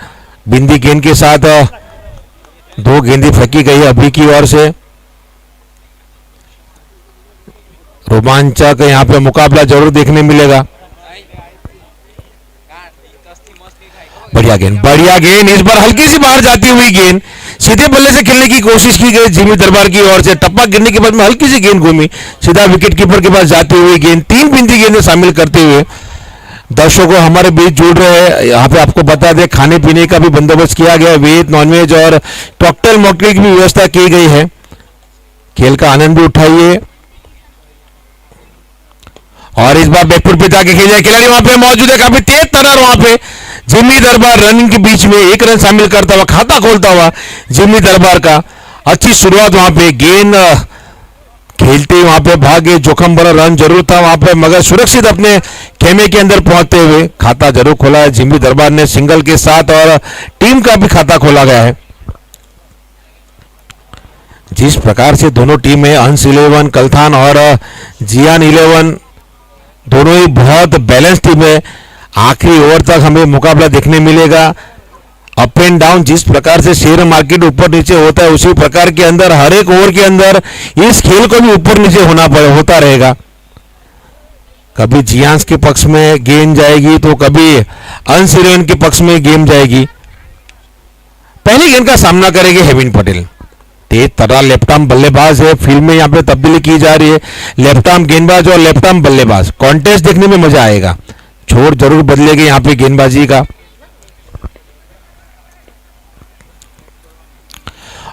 बिंदी गेंद के साथ 2 गेंदें फेंकी गई अभी की ओर से। रोमांचक यहाँ पे मुकाबला जरूर देखने मिलेगा। बढ़िया गेंद इस बार हल्की सी बाहर जाती हुई गेंद, सीधे बल्ले से खेलने की कोशिश की गई जिमी दरबार की ओर से। टप्पा गिरने के बाद में हल्की सी गेंद घूमी, सीधा विकेट कीपर के पास जाती हुई गेंद। 3 बिंदी गेंदें शामिल करते हुए दर्शकों हमारे बीच जुड़ रहे हैं। यहाँ पे आपको बता दें खाने पीने का भी बंदोबस्त किया गया है, वेज नॉनवेज और कॉकटेल मॉकटेल की भी व्यवस्था की गई है। खेल का आनंद भी उठाइए। और इस बार बैकफुट पे जाके खेल खिलाड़ी वहां पे मौजूद है, काफी तेज तर्रार वहां पे। जिमी दरबार रनिंग के बीच में 1 रन शामिल करता हुआ, खाता खोलता हुआ जिमी दरबार का। अच्छी शुरुआत वहां पे, गेंद खेलते ही वहां पे भागे, जोखिम भरा रन जरूर था वहां पे, मगर सुरक्षित अपने खेमे के अंदर पहुंचते हुए खाता जरूर खोला है जिमी दरबार ने सिंगल के साथ, और टीम का भी खाता खोला गया है। जिस प्रकार से दोनों टीमें अंस 11 कलथान और जियान 11 दोनों ही बहुत बैलेंस टीम है। आखिरी ओवर तक हमें मुकाबला देखने मिलेगा। अप एंड डाउन जिस प्रकार से शेयर मार्केट ऊपर नीचे होता है, उसी प्रकार के अंदर हर एक ओवर के अंदर इस खेल को भी ऊपर नीचे होता रहेगा। कभी जियांस के पक्ष में गेंद जाएगी तो कभी अंस 11 के पक्ष में गेंद जाएगी। पहली गेंद का सामना करेंगे हेविन पटेल। तेज तर्रार लेफ्ट आर्म बल्लेबाज है। फील्ड में यहाँ पे तब्दीली की जा रही है, लेफ्ट आर्म गेंदबाज और लेफ्ट आर्म बल्लेबाज। कॉन्टेस्ट देखने में मजा आएगा, छोर जरूर बदलेगी यहाँ पे गेंदबाजी का।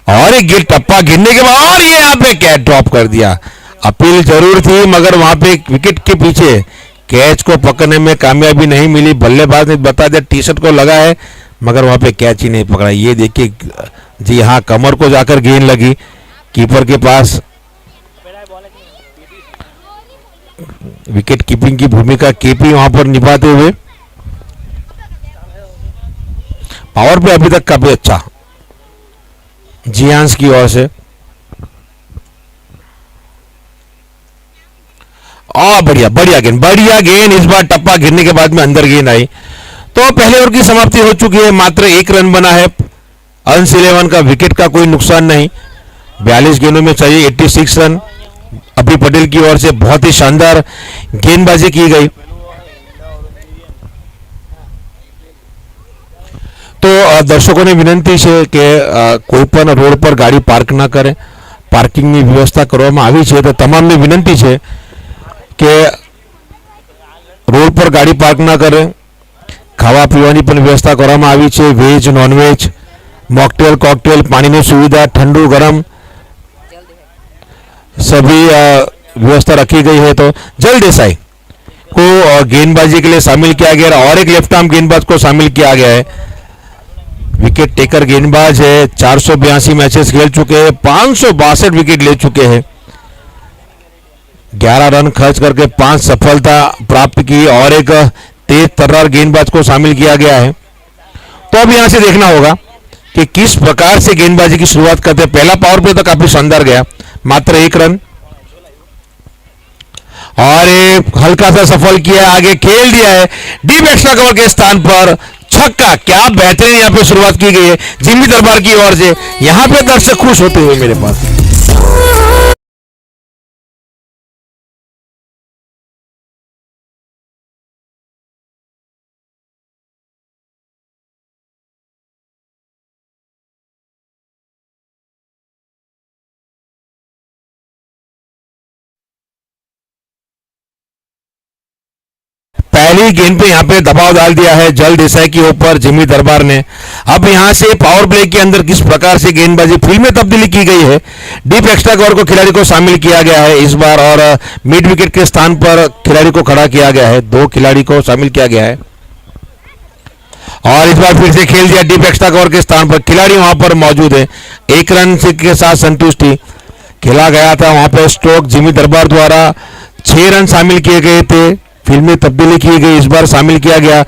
और एक गिर टप्पा गिरने के बाद और ये यहाँ पे कैच ड्रॉप कर दिया। अपील जरूर थी मगर वहां पे विकेट के पीछे कैच को पकड़ने में कामयाबी नहीं मिली। बल्लेबाज ने बता दिया टी शर्ट को लगा है, मगर वहां पे कैच ही नहीं पकड़ा। ये देखिए जी हाँ, कमर को जाकर गेंद लगी कीपर के पास। विकेट कीपिंग की भूमिका केपी वहां पर निभाते हुए। पावर पे अभी तक काफी अच्छा जियांस की ओर से। और बढ़िया गेंद इस बार टप्पा गिरने के बाद में अंदर गेंद आई। तो पहले ओवर की समाप्ति हो चुकी है, मात्र 1 रन बना है। अंस 11 का विकेट का कोई नुकसान नहीं। 42 गेंदों में चाहिए 86 रन। अभी पटेल की ओर से बहुत ही शानदार गेंदबाजी की गई। तो दर्शकों ने विनंती છે કે કોઈ પણ રોડ પર ગાડી પાર્ક ના કરે, પાર્કિંગની વ્યવસ્થા કરવામાં આવી છે। તો તમામને વિનંતી છે કે રોડ પર ગાડી પાર્ક ના કરે। ખાવા પીવાની પણ વ્યવસ્થા કરવામાં આવી છે, વેજ નોનવેજ मॉकटेल कॉकटेल पानी की सुविधा ठंडू गरम सभी व्यवस्था रखी गई है। तो जल देसाई को गेंदबाजी के लिए शामिल किया गया और एक लेफ्ट आर्म गेंदबाज को शामिल किया गया है। विकेट टेकर गेंदबाज है, 482 मैचेस खेल चुके हैं, 562 विकेट ले चुके हैं, 11 रन खर्च करके 5 सफलता प्राप्त की और एक तेज तर्रार गेंदबाज को शामिल किया गया है। तो अब यहां से देखना होगा कि किस प्रकार से गेंदबाजी की शुरुआत करते हैं। पहला पावर प्ले तो काफी शानदार गया, मात्र 1 रन, और एक हल्का सा सफल किया, आगे खेल दिया है डीप एक्स्ट्रा कवर के स्थान पर छक्का। क्या बेहतरीन यहां पे शुरुआत की गई है जिमी दरबार की ओर से। यहां पे दर्शक खुश होते हुए मेरे पास। पहली गेंद पे यहाँ पे दबाव डाल दिया है जल देसाई के ऊपर जिमी दरबार ने। अब यहाँ से पावर प्ले के अंदर किस प्रकार से गेंदबाजी फील्ड में तब्दीली की गई है। डीप एक्स्ट्रा कवर को खिलाड़ी को शामिल किया गया है इस बार और मिड विकेट के स्थान पर खिलाड़ी को खड़ा किया गया है, 2 खिलाड़ी को शामिल किया गया है और इस बार फिर से खेल दिया डीप एक्स्ट्रा कवर के स्थान पर। खिलाड़ी वहां पर मौजूद है, 1 रन से के साथ संतुष्टि खेला गया था। वहां पर स्ट्रोक जिमी दरबार द्वारा 6 रन शामिल किए गए थे, फील्ड में तब्दीली की गई, इस बार शामिल किया गया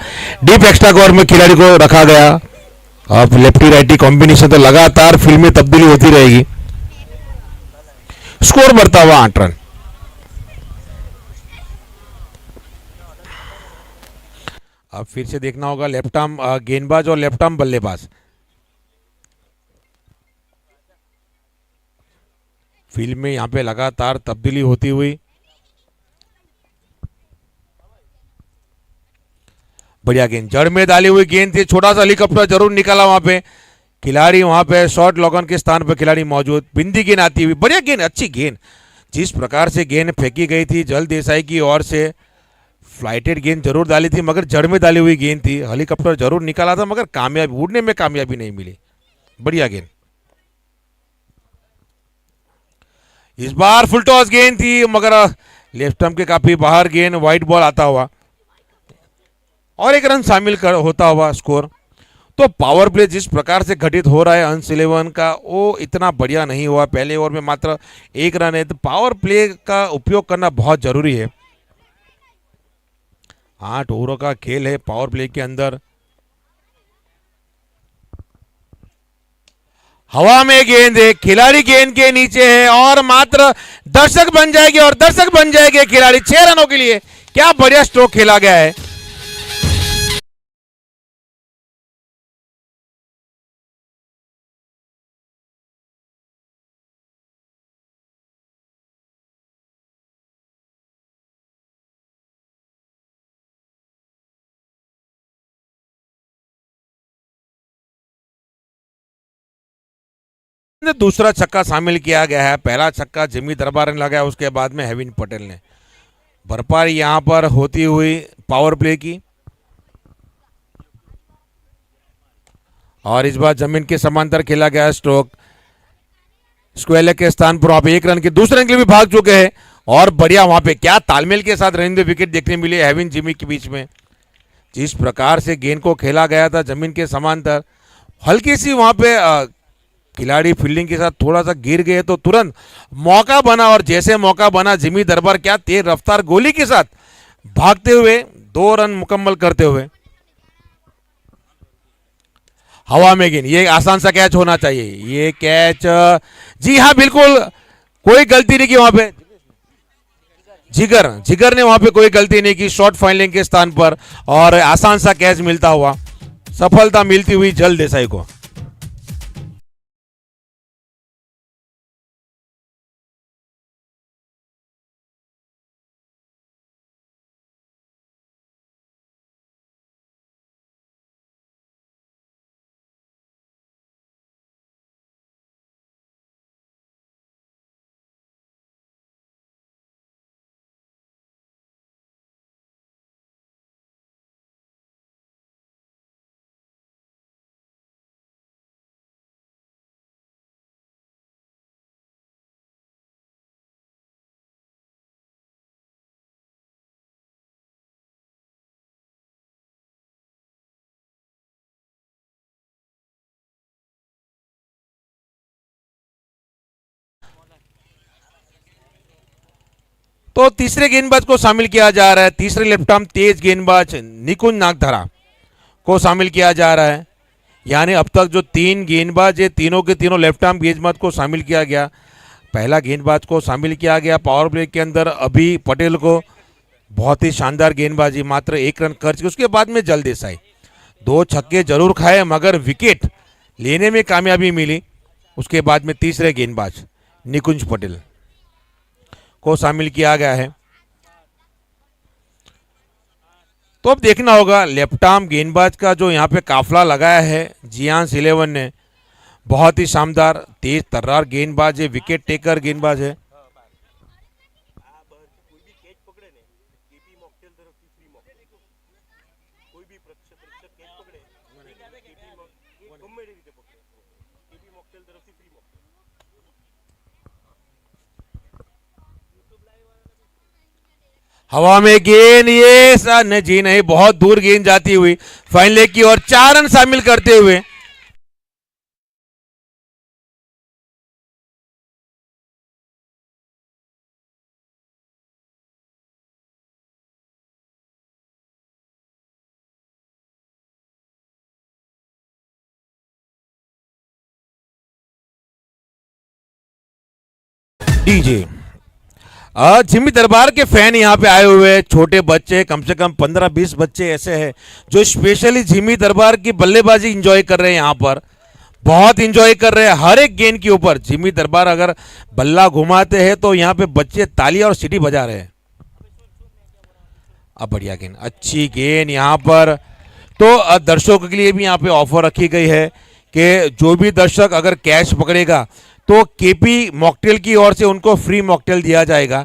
डीप एक्स्ट्रा कवर में खिलाड़ी को रखा गया। अब लेफ्टी राइटी कॉम्बिनेशन तो लगातार फील्ड में तब्दीली होती रहेगी। स्कोर बढ़ता हुआ 8 रन। अब फिर से देखना होगा लेफ्ट आर्म गेंदबाज और लेफ्ट आर्म बल्लेबाज। फील्ड में यहां पे लगातार तब्दीली होती हुई। बढ़िया गेंद, जड़ में डाली हुई गेंद थी, छोटा सा हेलीकॉप्टर जरूर निकाला वहां पे खिलाड़ी। वहां पे शॉर्ट लॉगन के स्थान पर खिलाड़ी मौजूद, बिंदी गेंद आती हुई, बढ़िया गेंद, अच्छी गेंद। जिस प्रकार से गेंद फेंकी गई थी जल देसाई की ओर से, फ्लाइटेड गेंद जरूर डाली थी मगर जड़ में डाली हुई गेंद थी। हेलीकॉप्टर जरूर निकाला था मगर कामयाबी, उड़ने में कामयाबी नहीं मिली। बढ़िया गेंद, इस बार फुल टॉस गेंद थी मगर लेफ्ट स्टंप के काफी बाहर गेंद, व्हाइट बॉल आता हुआ और 1 रन शामिल होता हुआ स्कोर। तो पावर प्ले जिस प्रकार से घटित हो रहा है अंश 11 का, वो इतना बढ़िया नहीं हुआ। पहले ओवर में मात्र 1 रन है, तो पावर प्ले का उपयोग करना बहुत जरूरी है। 8 ओवरों का खेल है पावर प्ले के अंदर। हवा में गेंद है, खिलाड़ी गेंद के नीचे है और मात्र दर्शक बन जाएगी और दर्शक बन जाएंगे खिलाड़ी 6 रनों के लिए। क्या बढ़िया स्ट्रोक खेला गया है। दूसरा छक्का शामिल किया गया है, पहला छक्का जिमी दरबार ने लगाया, उसके बाद में हेविन पटेल ने। भरपाई यहां पर होती हुई पावर प्ले की और इस बार जमीन के समांतर खेला गया स्ट्रोक। स्क्वेलर के स्थान पर वहां पे 1 रन के दूसरे रन के लिए भी भाग चुके हैं और बढ़िया वहां पे क्या तालमेल के साथ रनिंग विकेट देखने मिले हेविन जिमी के बीच में। जिस प्रकार से गेंद को खेला गया था जमीन के समांतर, हल्की सी वहां पे खिलाड़ी फील्डिंग के साथ थोड़ा सा गिर गए तो तुरंत मौका बना और जैसे मौका बना जिमी दरबार क्या तेज रफ्तार गोली के साथ भागते हुए 2 रन मुकम्मल करते हुए। हवा में गेंद, ये आसान सा कैच होना चाहिए, ये कैच, जी हाँ बिल्कुल, कोई गलती नहीं की वहां पे। जिगर जिगर ने वहां पे कोई गलती नहीं की शॉर्ट फाइलिंग के स्थान पर और आसान सा कैच मिलता हुआ, सफलता मिलती हुई जल देसाई को। तो तीसरे गेंदबाज को शामिल किया जा रहा है, तीसरे लेफ्ट आर्म तेज गेंदबाज निकुंज नागधरा को शामिल किया जा रहा है। यानी अब तक जो तीन गेंदबाज है, तीनों के तीनों लेफ्ट आर्म गेंदबाज को शामिल किया गया। पहला गेंदबाज को शामिल किया गया पावर प्ले के अंदर अभी पटेल को, बहुत ही शानदार गेंदबाजी, मात्र 1 रन खर्च। उसके बाद में जल देसाई 2 छक्के जरूर खाए मगर विकेट लेने में कामयाबी मिली। उसके बाद में तीसरे गेंदबाज निकुंज पटेल को शामिल किया गया है। तो अब देखना होगा लेफ्ट आर्म गेंदबाज का जो यहाँ पे काफला लगाया है जियांस 11 ने, बहुत ही शानदार तेज तर्रार गेंदबाज है, विकेट टेकर गेंदबाज है। हवा में गेंद, ये नहीं जी नहीं, बहुत दूर गेंद जाती हुई फाइन लेग की और 4 रन शामिल करते हुए डीजे जिम्मी दरबार के फैन यहाँ पे आए हुए हैं, छोटे बच्चे, कम से कम 15-20 बच्चे ऐसे हैं जो स्पेशली जिम्मी दरबार की बल्लेबाजी एंजॉय कर रहे हैं। यहाँ पर बहुत एंजॉय कर रहे हैं हर एक गेंद के ऊपर। जिम्मी दरबार अगर बल्ला घुमाते हैं तो यहाँ पे बच्चे तालियां और सीटी बजा रहे हैं। अब बढ़िया गेंद, अच्छी गेंद यहाँ पर। तो दर्शकों के लिए भी यहाँ पे ऑफर रखी गई है कि जो भी दर्शक अगर कैच पकड़ेगा तो केपी मॉकटेल की ओर से उनको फ्री मॉकटेल दिया जाएगा।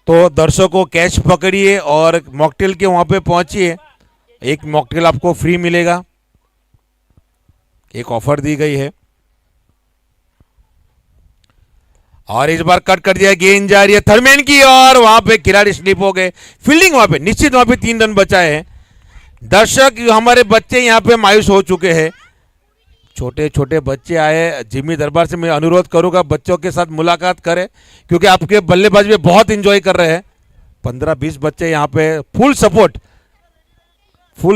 तो दर्शकों कैच पकड़िए और मॉकटेल के वहां पे पहुंचिए, एक मॉकटेल आपको फ्री मिलेगा, एक ऑफर दी गई है। और इस बार कट कर दिया, गेंद जा रही है थर्मेन की और वहां पे खिलाड़ी स्लिप हो गए। फील्डिंग वहां पे निश्चित, वहां पे 3 रन बचाए हैं। दर्शक हमारे बच्चे यहाँ पे मायूस हो चुके हैं, छोटे छोटे बच्चे आए। जिम्मी दरबार से मैं अनुरोध करूंगा बच्चों के साथ मुलाकात करें क्योंकि आपके बल्लेबाजी में बहुत एंजॉय कर रहे हैं। 15-20 बच्चे यहाँ पे फुल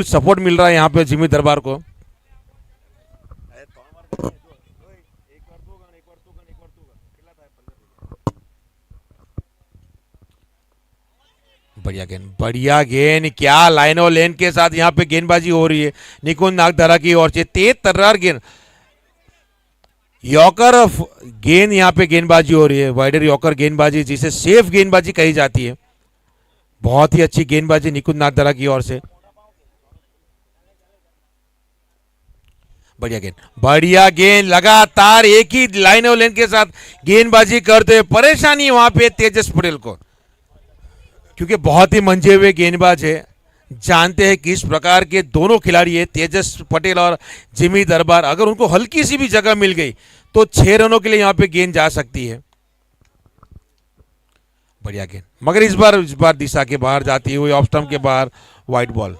सपोर्ट मिल रहा है यहाँ पे जिम्मी दरबार को। बढ़िया गेंद, क्या लाइन और लेन के साथ यहाँ पे गेंदबाजी हो रही है निकुंज नागधरा की ओर से। तेज तर्रार गेंद, यॉकर गेंद यहाँ पे गेंदबाजी हो रही है, वाइडर यॉकर गेंदबाजी जिसे सेफ गेंदबाजी कही जाती है। बहुत ही अच्छी गेंदबाजी निकुंज नागधरा की ओर से। बढ़िया गेंद लगातार एक ही लाइन और लेन के साथ गेंदबाजी करते हुए परेशानी वहां पे तेजस पटेल को, क्योंकि बहुत ही मंझे हुए गेंदबाज है, जानते हैं किस प्रकार के दोनों खिलाड़ी है तेजस पटेल और जिम्मी दरबार। अगर उनको हल्की सी भी जगह मिल गई तो 6 रनों के लिए यहां पे गेंद जा सकती है। बढ़िया गेंद, मगर इस बार दिशा के बाहर जाती हुई, ऑफ स्टंप के बाहर, वाइड बॉल।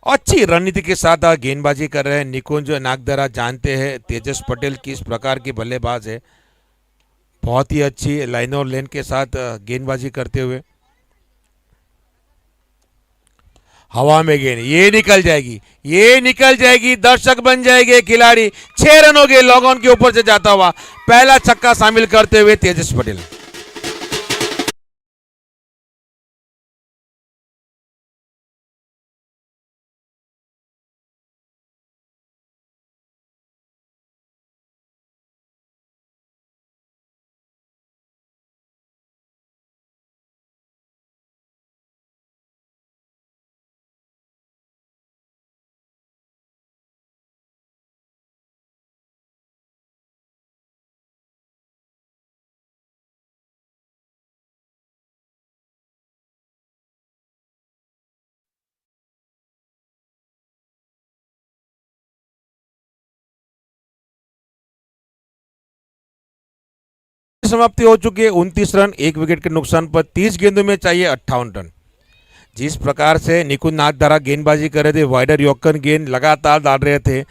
अच्छी रणनीति के साथ गेंदबाजी कर रहे हैं निकुंज नागधरा, जानते हैं तेजस पटेल किस प्रकार की बल्लेबाज है। बहुत ही अच्छी लाइन और लेन के साथ गेंदबाजी करते हुए। हवा में गेंद, ये निकल जाएगी, दर्शक बन जाएंगे खिलाड़ी। 6 रनों के लॉग ऑन के ऊपर से जाता हुआ पहला छक्का शामिल करते हुए तेजस पटेल। समाप्ति हो चुकी है, 29 रन 1 विकेट के नुकसान पर। 30 गेंदों में चाहिए 58 रन। जिस प्रकार से निकुंज नागधरा गेंदबाजी कर रहे थे, वाइडर यॉर्कर गेंद लगातार डाल रहे थे,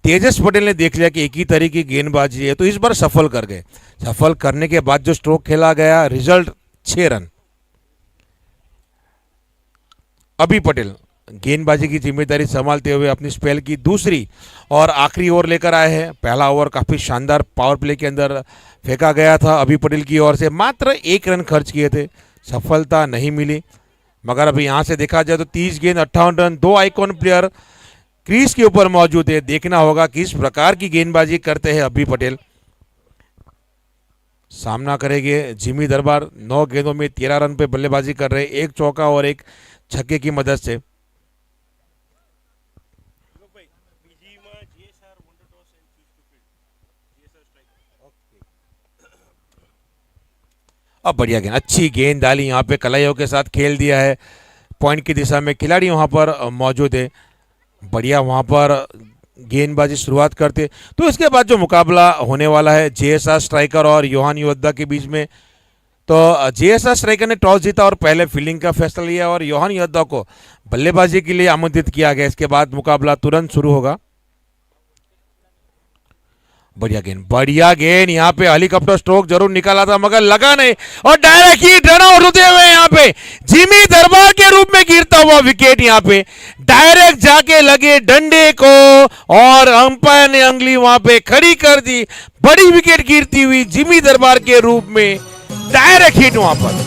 तेजस पटेल ने देख लिया कि एक ही तरीके की गेंदबाजी है तो इस बार सफल कर गए। सफल करने के बाद जो स्ट्रोक खेला गया, रिजल्ट 6 रन। अभी पटेल गेंदबाजी की जिम्मेदारी संभालते हुए अपनी स्पेल की दूसरी और आखिरी ओवर लेकर आए हैं। पहला ओवर काफी शानदार पावर प्ले के अंदर फेंका गया था। अभी पटेल की ओर से मात्र 1 रन खर्च किए थे, सफलता नहीं मिली। मगर अभी यहां से देखा जाए तो 30 गेंद 58 रन, 2 आइकॉन प्लेयर क्रीज के ऊपर मौजूद है। देखना होगा किस प्रकार की गेंदबाजी करते हैं अभी पटेल। सामना करेंगे जिमी दरबार, 9 गेंदों में 13 रन पे बल्लेबाजी कर रहे, एक चौका और एक छक्के की मदद से। अब बढ़िया गेंद, अच्छी गेंद डाली, यहाँ पे कलाइयों के साथ खेल दिया है। पॉइंट की दिशा में खिलाड़ी वहां पर मौजूद है। बढ़िया वहां पर गेंदबाजी शुरुआत करते। तो इसके बाद जो मुकाबला होने वाला है जेएसआर स्ट्राइकर और योहान योद्धा के बीच में, तो जेएसआर स्ट्राइकर ने टॉस जीता और पहले फील्डिंग का फैसला लिया और योहान योद्धा को बल्लेबाजी के लिए आमंत्रित किया गया। इसके बाद मुकाबला तुरंत शुरू होगा। बढ़िया गेंद, यहाँ पे हेलीकॉप्टर स्ट्रोक जरूर निकाला था मगर लगा नहीं और डायरेक्ट हिट, रन आउट होते हुए यहाँ पे जिमी दरबार के रूप में गिरता हुआ विकेट, यहाँ पे डायरेक्ट जाके लगे डंडे को और अंपायर ने अंगली वहां पे खड़ी कर दी। बड़ी विकेट गिरती हुई जिमी दरबार के रूप में, डायरेक्ट हिट वहां पर।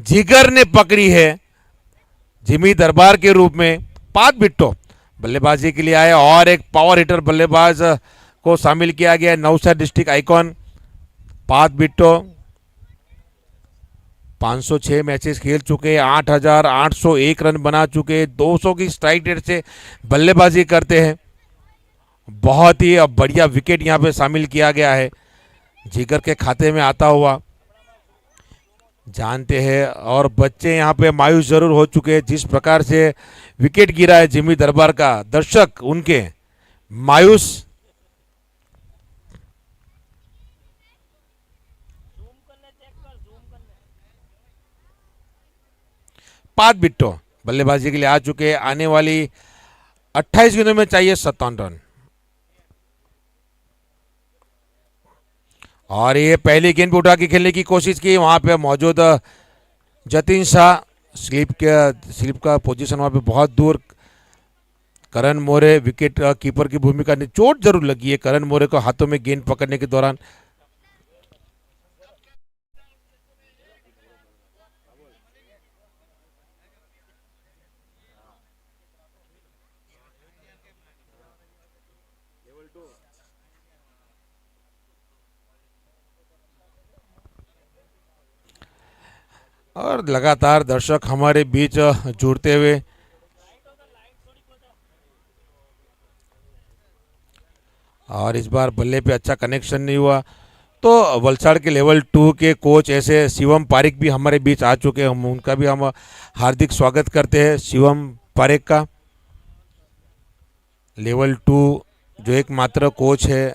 जिगर ने पकड़ी है जिमी दरबार के रूप में। पात बिट्टो बल्लेबाजी के लिए आए और एक पावर हिटर बल्लेबाज को शामिल किया गया, नवसारी डिस्ट्रिक्ट आइकॉन पात बिट्टो। 506 मैचेस खेल चुके, 8,801 रन बना चुके, 200 की स्ट्राइक रेट से बल्लेबाजी करते हैं। बहुत ही बढ़िया विकेट यहां पे शामिल किया गया है, जिगर के खाते में आता हुआ जानते हैं। और बच्चे यहाँ पे मायूस जरूर हो चुके हैं, जिस प्रकार से विकेट गिरा है जिमी दरबार का, दर्शक उनके मायूस। पात बिट्टो बल्लेबाजी के लिए आ चुके, आने वाली 28 गेंदों में चाहिए 57 रन। और ये पहली गेंद पे उठा के खेलने की कोशिश की, वहां पे मौजूद जतिन शाह, स्लिप का पोजीशन वहां पे बहुत दूर। करण मोरे विकेट कीपर की भूमिका ने, चोट जरूर लगी है करण मोरे को हाथों में गेंद पकड़ने के दौरान। और लगातार दर्शक हमारे बीच जुड़ते हुए, और इस बार बल्ले पे अच्छा कनेक्शन नहीं हुआ। तो वलसाड़ के लेवल 2 के कोच ऐसे शिवम पारिक भी हमारे बीच आ चुके हैं, हम उनका भी हम हार्दिक स्वागत करते हैं शिवम पारिक का। लेवल 2 जो एकमात्र कोच है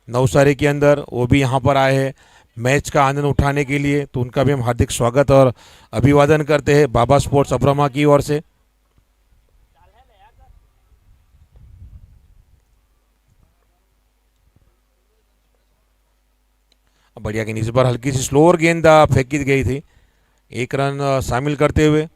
नवसारी के अंदर, वो भी यहाँ पर आए हैं मैच का आनंद उठाने के लिए, तो उनका भी हम हार्दिक स्वागत और अभिवादन करते हैं बाबा स्पोर्ट्स अब्रमा की ओर से। बढ़िया गेंद, इस बार हल्की सी स्लोअर गेंद फेंकी गई थी, 1 रन शामिल करते हुए।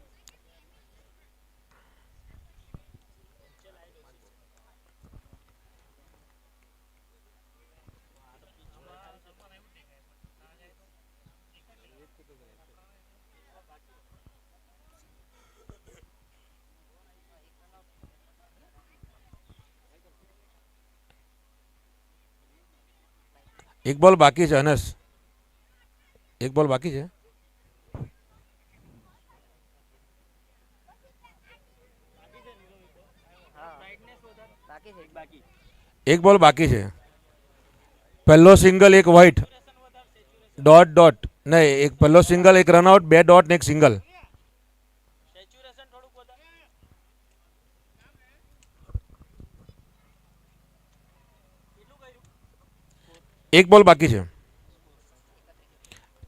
एक बॉल बाकी है अनस, एक बॉल बाकी है। एक बॉल बाकी है। पहलो सिंगल एक व्हाइट डॉट डॉट नहीं, एक पहलो सिंगल एक रन आउट, बे डॉट ने एक सिंगल। एक बॉल बाकी है।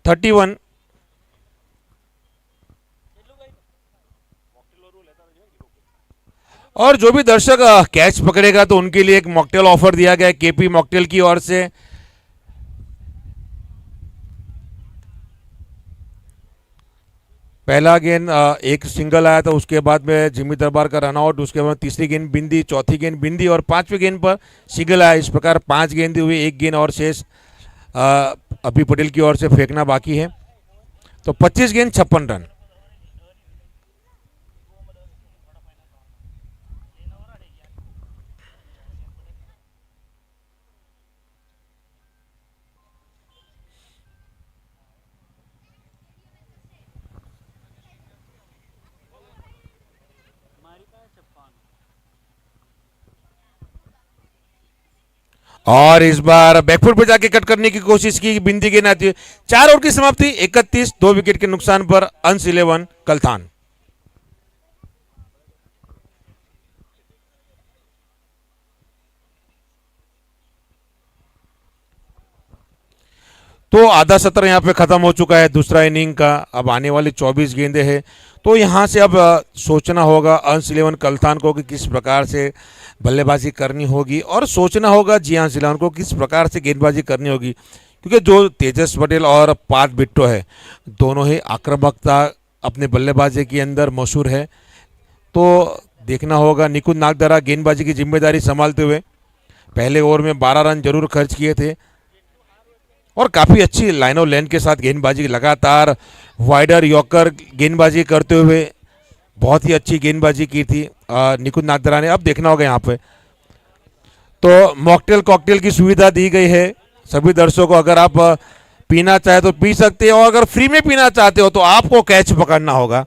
31। और जो भी दर्शक कैच पकड़ेगा तो उनके लिए एक मॉकटेल ऑफर दिया गया है केपी मॉकटेल की ओर से। पहला गेंद एक सिंगल आया था, उसके बाद में जिमी दरबार का रन आउट, उसके बाद तीसरी गेंद बिंदी, चौथी गेंद बिंदी और पांचवी गेंद पर सिंगल आया। इस प्रकार 5 गेंदें हुई, एक गेंद और शेष अभी पटेल की ओर से फेंकना बाकी है। तो 25 गेंद 56 रन। और इस बार बैकफुट पे जाके कट करने की कोशिश की, बिंदी गेंद आती है। 4 ओवर की समाप्ति, 31, 2 विकेट के नुकसान पर अंस 11 कलथान। तो आधा सत्र यहाँ पे खत्म हो चुका है दूसरा इनिंग का। अब आने वाली 24 गेंदें हैं, तो यहाँ से अब सोचना होगा अंस 11 कलथान को कि किस प्रकार से बल्लेबाजी करनी होगी, और सोचना होगा जियांस 11 को किस प्रकार से गेंदबाजी करनी होगी, क्योंकि जो तेजस पटेल और पार्थ बिट्टो है, दोनों ही आक्रामकता अपने बल्लेबाजी के अंदर मशहूर है। तो देखना होगा। निकुंज नागदरा गेंदबाजी की जिम्मेदारी संभालते हुए पहले ओवर में 12 रन जरूर खर्च किए थे, और काफ़ी अच्छी लाइन ऑफ लेंथ के साथ गेंदबाजी, लगातार वाइडर यॉर्कर गेंदबाजी करते हुए बहुत ही अच्छी गेंदबाजी की थी निकुंज नागदरा ने। अब देखना होगा यहाँ पे तो मॉकटेल कॉकटेल की सुविधा दी गई है सभी दर्शकों को। अगर आप पीना चाहे तो पी सकते हो, और अगर फ्री में पीना चाहते हो तो आपको कैच पकड़ना होगा।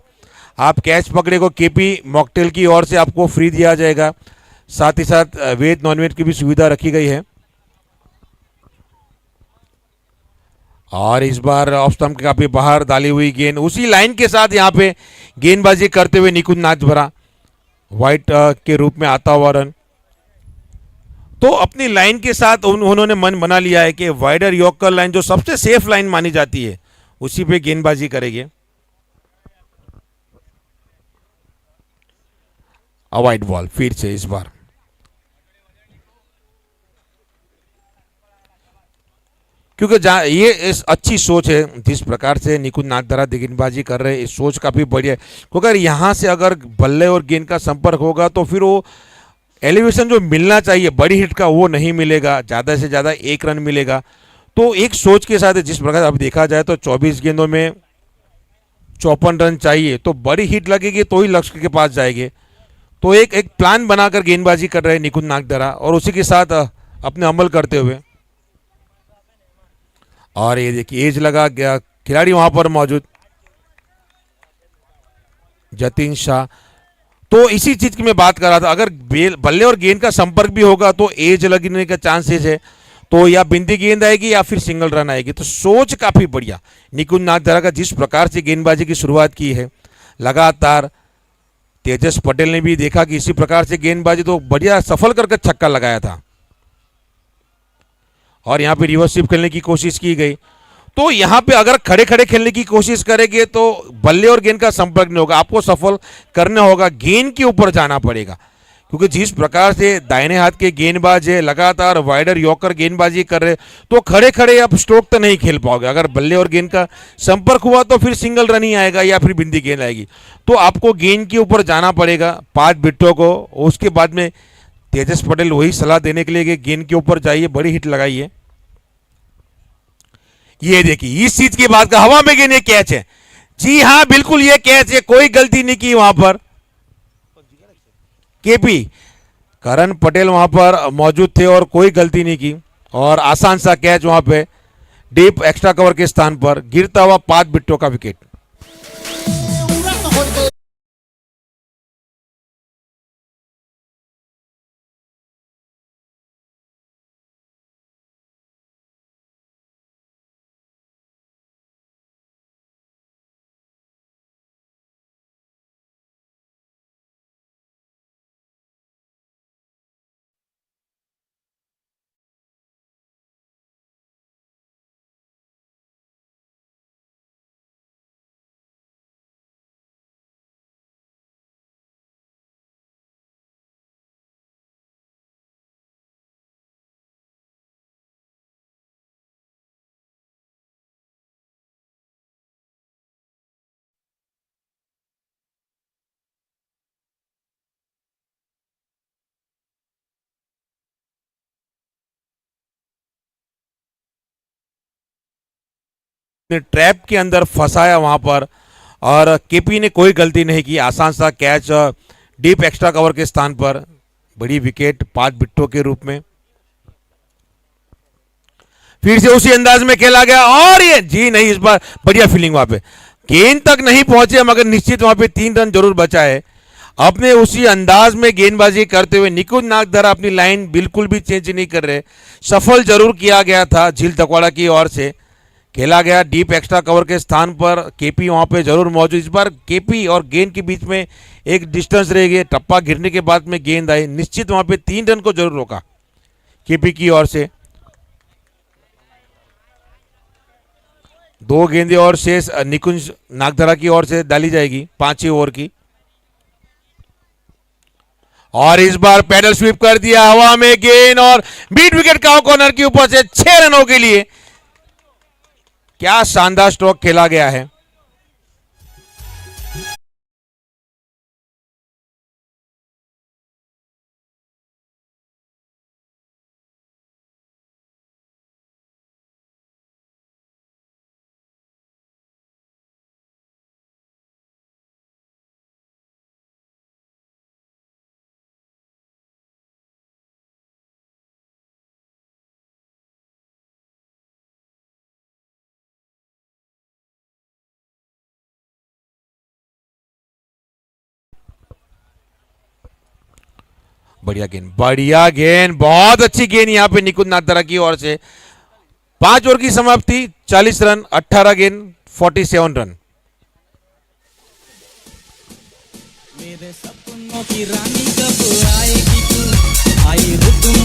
आप कैच पकड़े को केपी मॉकटेल की ओर से आपको फ्री दिया जाएगा। साथ ही साथ वेज नॉन वेज की भी सुविधा रखी गई है। और इस बार ऑफ स्टंप के काफी बाहर डाली हुई गेंद, उसी लाइन के साथ यहाँ पे गेंदबाजी करते हुए निकुंज नागदरा, व्हाइट के रूप में आता हुआ रन। तो अपनी लाइन के साथ उन्होंने मन बना लिया है कि वाइडर यॉर्कर लाइन जो सबसे सेफ लाइन मानी जाती है, उसी पे गेंदबाजी करेंगे। वाइड बॉल फिर से इस बार, क्योंकि ये इस अच्छी सोच है जिस प्रकार से निकुंज नागदरा गेंदबाजी कर रहे हैं, इस सोच काफ़ी बढ़िया है। क्योंकि अगर यहाँ से अगर बल्ले और गेंद का संपर्क होगा तो फिर वो एलिवेशन जो मिलना चाहिए बड़ी हिट का वो नहीं मिलेगा, ज़्यादा से ज़्यादा 1 रन मिलेगा। तो एक सोच के साथ जिस प्रकार अब देखा जाए तो 24 गेंदों में 54 रन चाहिए, तो बड़ी हिट लगेगी तो ही लक्ष्य के पास जाएंगे। तो एक प्लान बनाकर गेंदबाजी कर रहे हैं निकुंज नागदरा, और उसी के साथ अपने अमल करते हुए। और ये देखिए एज लगा गया, खिलाड़ी वहां पर मौजूद जतिन शाह। तो इसी चीज की मैं बात कर रहा था, अगर बल्ले और गेंद का संपर्क भी होगा तो एज लगने का चांसेस है, तो या बिंदी गेंद आएगी या फिर सिंगल रन आएगी। तो सोच काफी बढ़िया निकुंज नागदरा का, जिस प्रकार से गेंदबाजी की शुरुआत की है लगातार। तेजस पटेल ने भी देखा कि इसी प्रकार से गेंदबाजी, तो बढ़िया सफल करके छक्का लगाया था। और यहाँ पे रिवर्स स्वीप खेलने की कोशिश की गई। तो यहाँ पे अगर खड़े खड़े खेलने की कोशिश करेंगे तो बल्ले और गेंद का संपर्क नहीं होगा, आपको सफल करना होगा, गेंद के ऊपर जाना पड़ेगा। क्योंकि जिस प्रकार से दाहिने हाथ के गेंदबाज है लगातार वाइडर यॉर्कर गेंदबाजी कर रहे, तो खड़े खड़े आप स्ट्रोक तो नहीं खेल पाओगे। अगर बल्ले और गेंद का संपर्क हुआ तो फिर सिंगल रन ही आएगा या फिर बिंदी गेंद आएगी। तो आपको गेंद के ऊपर जाना पड़ेगा पार्थ बिट्टो को। उसके बाद में तेजस पटेल वही सलाह देने के लिए कि गेंद के ऊपर जाइए, बड़ी हिट लगाइए। ये देखिए इस चीज की बात का, हवा में गेंद, ये कैच है। जी हाँ बिल्कुल ये कैच है, कोई गलती नहीं की वहां पर। केपी करण पटेल वहां पर मौजूद थे और कोई गलती नहीं की। और आसान सा कैच वहां पे डीप एक्स्ट्रा कवर के स्थान पर गिरता हुआ 5 बिट्टो का विकेट। ट्रैप के अंदर फंसाया वहां पर और केपी ने कोई गलती नहीं की। आसान सा कैच डीप एक्स्ट्रा कवर के स्थान पर बड़ी विकेट 5 बिट्टों के रूप में। फिर से उसी अंदाज में खेला गया और ये जी नहीं, इस बार बढ़िया फील्डिंग वहां पे, गेंद तक नहीं पहुंचे मगर निश्चित वहां पे 3 रन जरूर बचा है। अपने उसी अंदाज में गेंदबाजी करते हुए निकुंज नागधरा अपनी लाइन बिल्कुल भी चेंज नहीं कर रहे। सफल जरूर किया गया था झील तकवाड़ा की ओर से, खेला गया डीप एक्स्ट्रा कवर के स्थान पर। केपी वहां पे जरूर मौजूद। इस बार केपी और गेंद के बीच में एक डिस्टेंस रह गई, टप्पा गिरने के बाद में गेंद आई, निश्चित वहां पे 3 रन को जरूर रोका केपी की ओर से। 2 गेंदें और शेष निकुंज नागधरा की ओर से डाली जाएगी 5 ओवर की। और इस बार पैडल स्वीप कर दिया हवा में गेंद और बीट विकेट काउ कॉर्नर के ऊपर से 6 रनों के लिए। क्या शानदार स्ट्रोक खेला गया है। बढ़िया गेंद, बढ़िया गेंद, बहुत अच्छी गेंद यहां पे निकुंज नागधरा की ओर से। 5 ओवर की समाप्ति, 40 रन, 18 गेंद, 47 रन। मेरे सपनों की रानी कब आएगी तू, आई ऋतु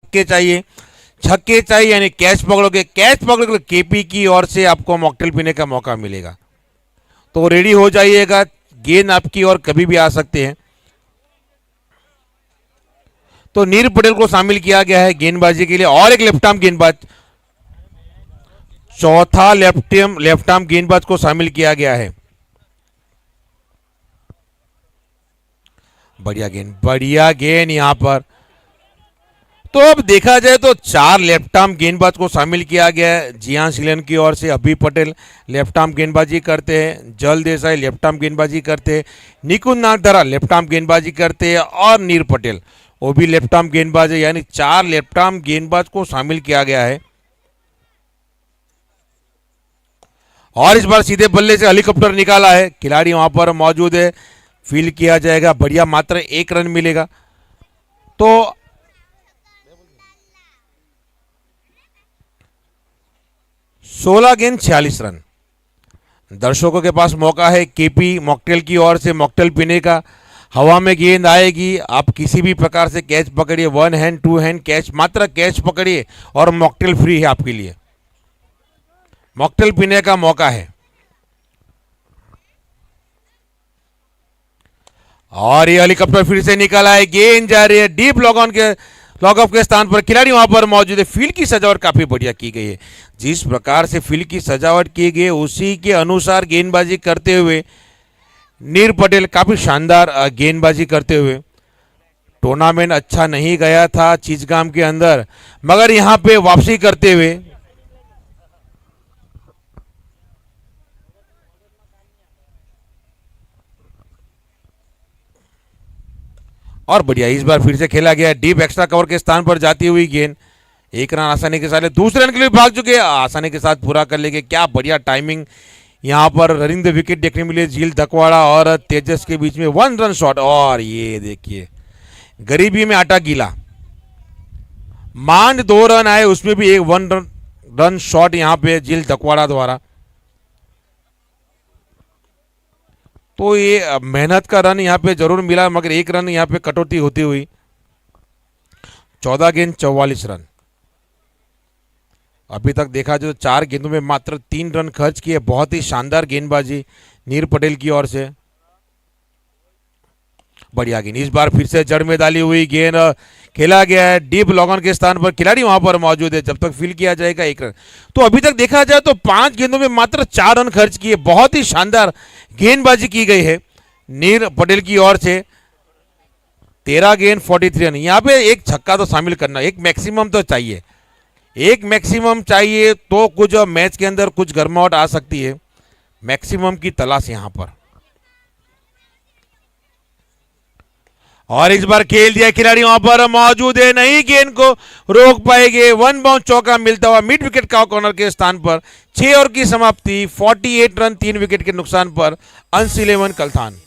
छक्के चाहिए, छक्के चाहिए, यानी कैच पकड़ोगे, कैच पकड़ोगे केपी की ओर से आपको मॉकटेल पीने का मौका मिलेगा। तो रेडी हो जाइएगा, गेंद आपकी ओर कभी भी आ सकते हैं। तो नीर पटेल को शामिल किया गया है गेंदबाजी के लिए और एक लेफ्ट आर्म गेंदबाज, चौथा लेफ्ट आर्म गेंदबाज को शामिल किया गया है। बढ़िया गेंद यहां पर। तो अब देखा जाए तो 4 लेफ्ट आर्म गेंदबाज को शामिल किया गया है। जियान सिलन की ओर से अभी पटेल लेफ्ट आर्म गेंदबाजी करते हैं, जल देसाई लेफ्ट आर्म गेंदबाजी करते हैं, निकुंज नागधरा लेफ्ट आर्म गेंदबाजी करते हैं और नीर पटेल वो भी लेफ्ट आर्म गेंदबाज है, यानी 4 लेफ्ट आर्म गेंदबाज को शामिल किया गया है। और इस बार सीधे बल्ले से हेलीकॉप्टर निकाला है, खिलाड़ी वहां पर मौजूद है, फील्ड किया जाएगा, बढ़िया, मात्र 1 रन मिलेगा। तो 16 गेंद 46 रन। दर्शकों के पास मौका है केपी मॉकटेल की ओर से मॉकटेल पीने का। हवा में गेंद आएगी, आप किसी भी प्रकार से कैच पकड़िए, one hand two hand catch, मात्र कैच पकड़िए और मॉकटेल फ्री है आपके लिए, मॉकटेल पीने का मौका है। और ये हेलीकॉप्टर फिर से निकल आए, गेंद जा रही है डीप लॉग ऑफ के स्थान पर, खिलाड़ी वहां पर मौजूद है। फील्ड की सजावट काफी बढ़िया की गई है, जिस प्रकार से फील्ड की सजावट की गई है उसी के अनुसार गेंदबाजी करते हुए नीर पटेल काफी शानदार गेंदबाजी करते हुए। टूर्नामेंट अच्छा नहीं गया था चिचगाम के अंदर, मगर यहां पे वापसी करते हुए और बढ़िया इस बार फिर से खेला गया डीप एक्स्ट्रा कवर के स्थान पर जाती हुई गेंद, एक रन आसानी के साथ, दूसरे रन के लिए भाग चुके, आसानी के साथ पूरा कर लेंगे। क्या बढ़िया टाइमिंग यहां पर रनिंग द विकेट देखने मिले झील धकवाड़ा और तेजस के बीच में, वन रन शॉट। और ये देखिए गरीबी में आटा गीला, मांड 2 रन आए, उसमें भी एक वन रन शॉट यहां पे झील धकवाड़ा द्वारा। तो ये मेहनत का रन यहां पे जरूर मिला, मगर एक रन यहां पे कटौती होती हुई। 14 गेंद 44 रन। अभी तक देखा जो 4 गेंदों में मात्र 3 रन खर्च किए, बहुत ही शानदार गेंदबाजी नीर पटेल की ओर से। बढ़िया गेंद, इस बार फिर से जड़ में डाली हुई गेंद, खेला गया है डीप लॉगन के स्थान पर, खिलाड़ी वहां पर मौजूद है, जब तक फील किया जाएगा 1 रन। तो अभी तक देखा जाए तो 5 गेंदों में मात्र 4 रन खर्च किए, बहुत ही शानदार गेंदबाजी की गई है नीर पटेल की ओर से। 13 गेंद 43 रन। यहां पे एक छक्का तो शामिल करना, एक मैक्सिमम तो चाहिए, एक मैक्सिमम चाहिए तो कुछ मैच के अंदर कुछ गर्माहट आ सकती है। मैक्सिमम की तलाश यहां पर, और इस बार खेल दिया, खिलाड़ी वहां पर मौजूद है, नहीं गेंद को रोक पाएंगे। 1 बाउंस चौका मिलता हुआ मिड विकेट का कॉर्नर के स्थान पर। 6 ओवर की समाप्ति, 48 रन 3 विकेट के नुकसान पर अंश 11 कलथान।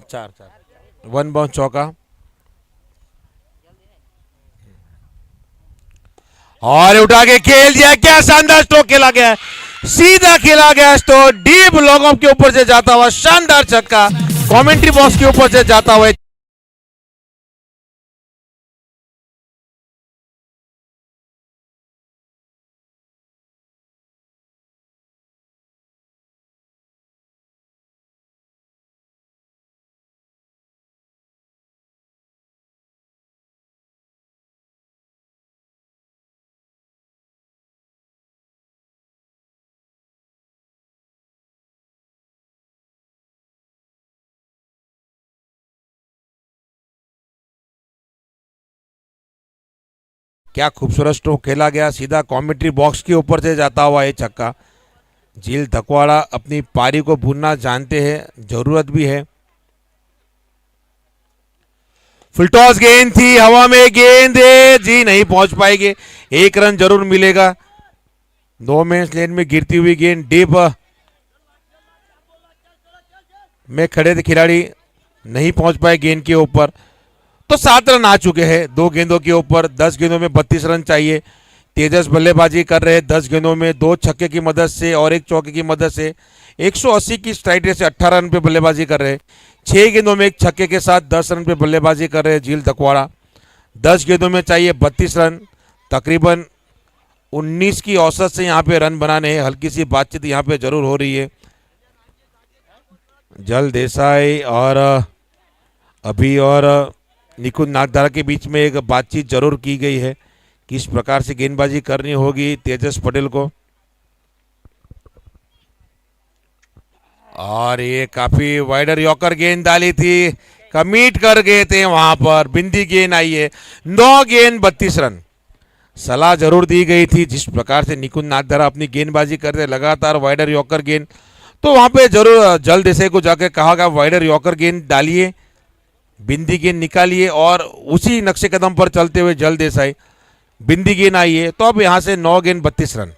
चार 1 बाउंस चौका, और उठा के खेल दिया, क्या शानदार स्ट्रोक खेला गया, सीधा खेला गया स्ट्रोक, डीप लॉग ऑफ के ऊपर से जाता हुआ शानदार छक्का, कमेंट्री बॉक्स के ऊपर से जाता हुआ। क्या खूबसूरत स्ट्रोक खेला गया, सीधा कमेंट्री बॉक्स के ऊपर से जाता हुआ ये छक्का। झील धकवाड़ा अपनी पारी को भूनना जानते हैं, जरूरत भी है। फुलटॉस गेंद थी, हवा में गेंद है जी, नहीं पहुंच पाएंगे, 1 रन जरूर मिलेगा। 2 मेंस लेन में गिरती हुई गेंद, डीप में खड़े थे खिलाड़ी, नहीं पहुंच पाए गेंद के ऊपर। तो 7 रन आ चुके हैं 2 गेंदों के ऊपर, 10 गेंदों में 32 रन चाहिए। तेजस बल्लेबाजी कर रहे हैं 10 गेंदों में, 2 छक्के की मदद से और 1 चौके की मदद से। 180 की स्ट्राइक रेट से 18 रन पे बल्लेबाजी कर रहे हैं। 6 गेंदों में 1 छक्के के साथ 10 रन पे बल्लेबाजी कर रहे हैं झील धकवाड़ा। 10 गेंदों में चाहिए 32 रन, तकरीबन 19 की औसत से यहाँ पे रन बनाने हैं। हल्की सी बातचीत यहाँ पे जरूर हो रही है जल देसाई और अभी और निकुंज नागदारा के बीच में, एक बातचीत जरूर की गई है किस प्रकार से गेंदबाजी करनी होगी तेजस पटेल को। और ये काफी वाइडर यॉर्कर गेंद डाली थी, कमिट कर गए थे वहां पर, बिंदी गेंद आई है। 9 गेंद 32 रन। सलाह जरूर दी गई थी, जिस प्रकार से निकुंज नागधरा अपनी गेंदबाजी करते लगातार वाइडर यॉर्कर गेंद, तो वहां पे जरूर जल देसाई को जाके कहा गया वाइडर यॉर्कर गेंद डालिए, बिंदी गेंद निकालिए। और उसी नक्शे कदम पर चलते हुए जल देसाई बिंदी गेंद आई है, तो अब यहां से 9 गेंद 32 रन।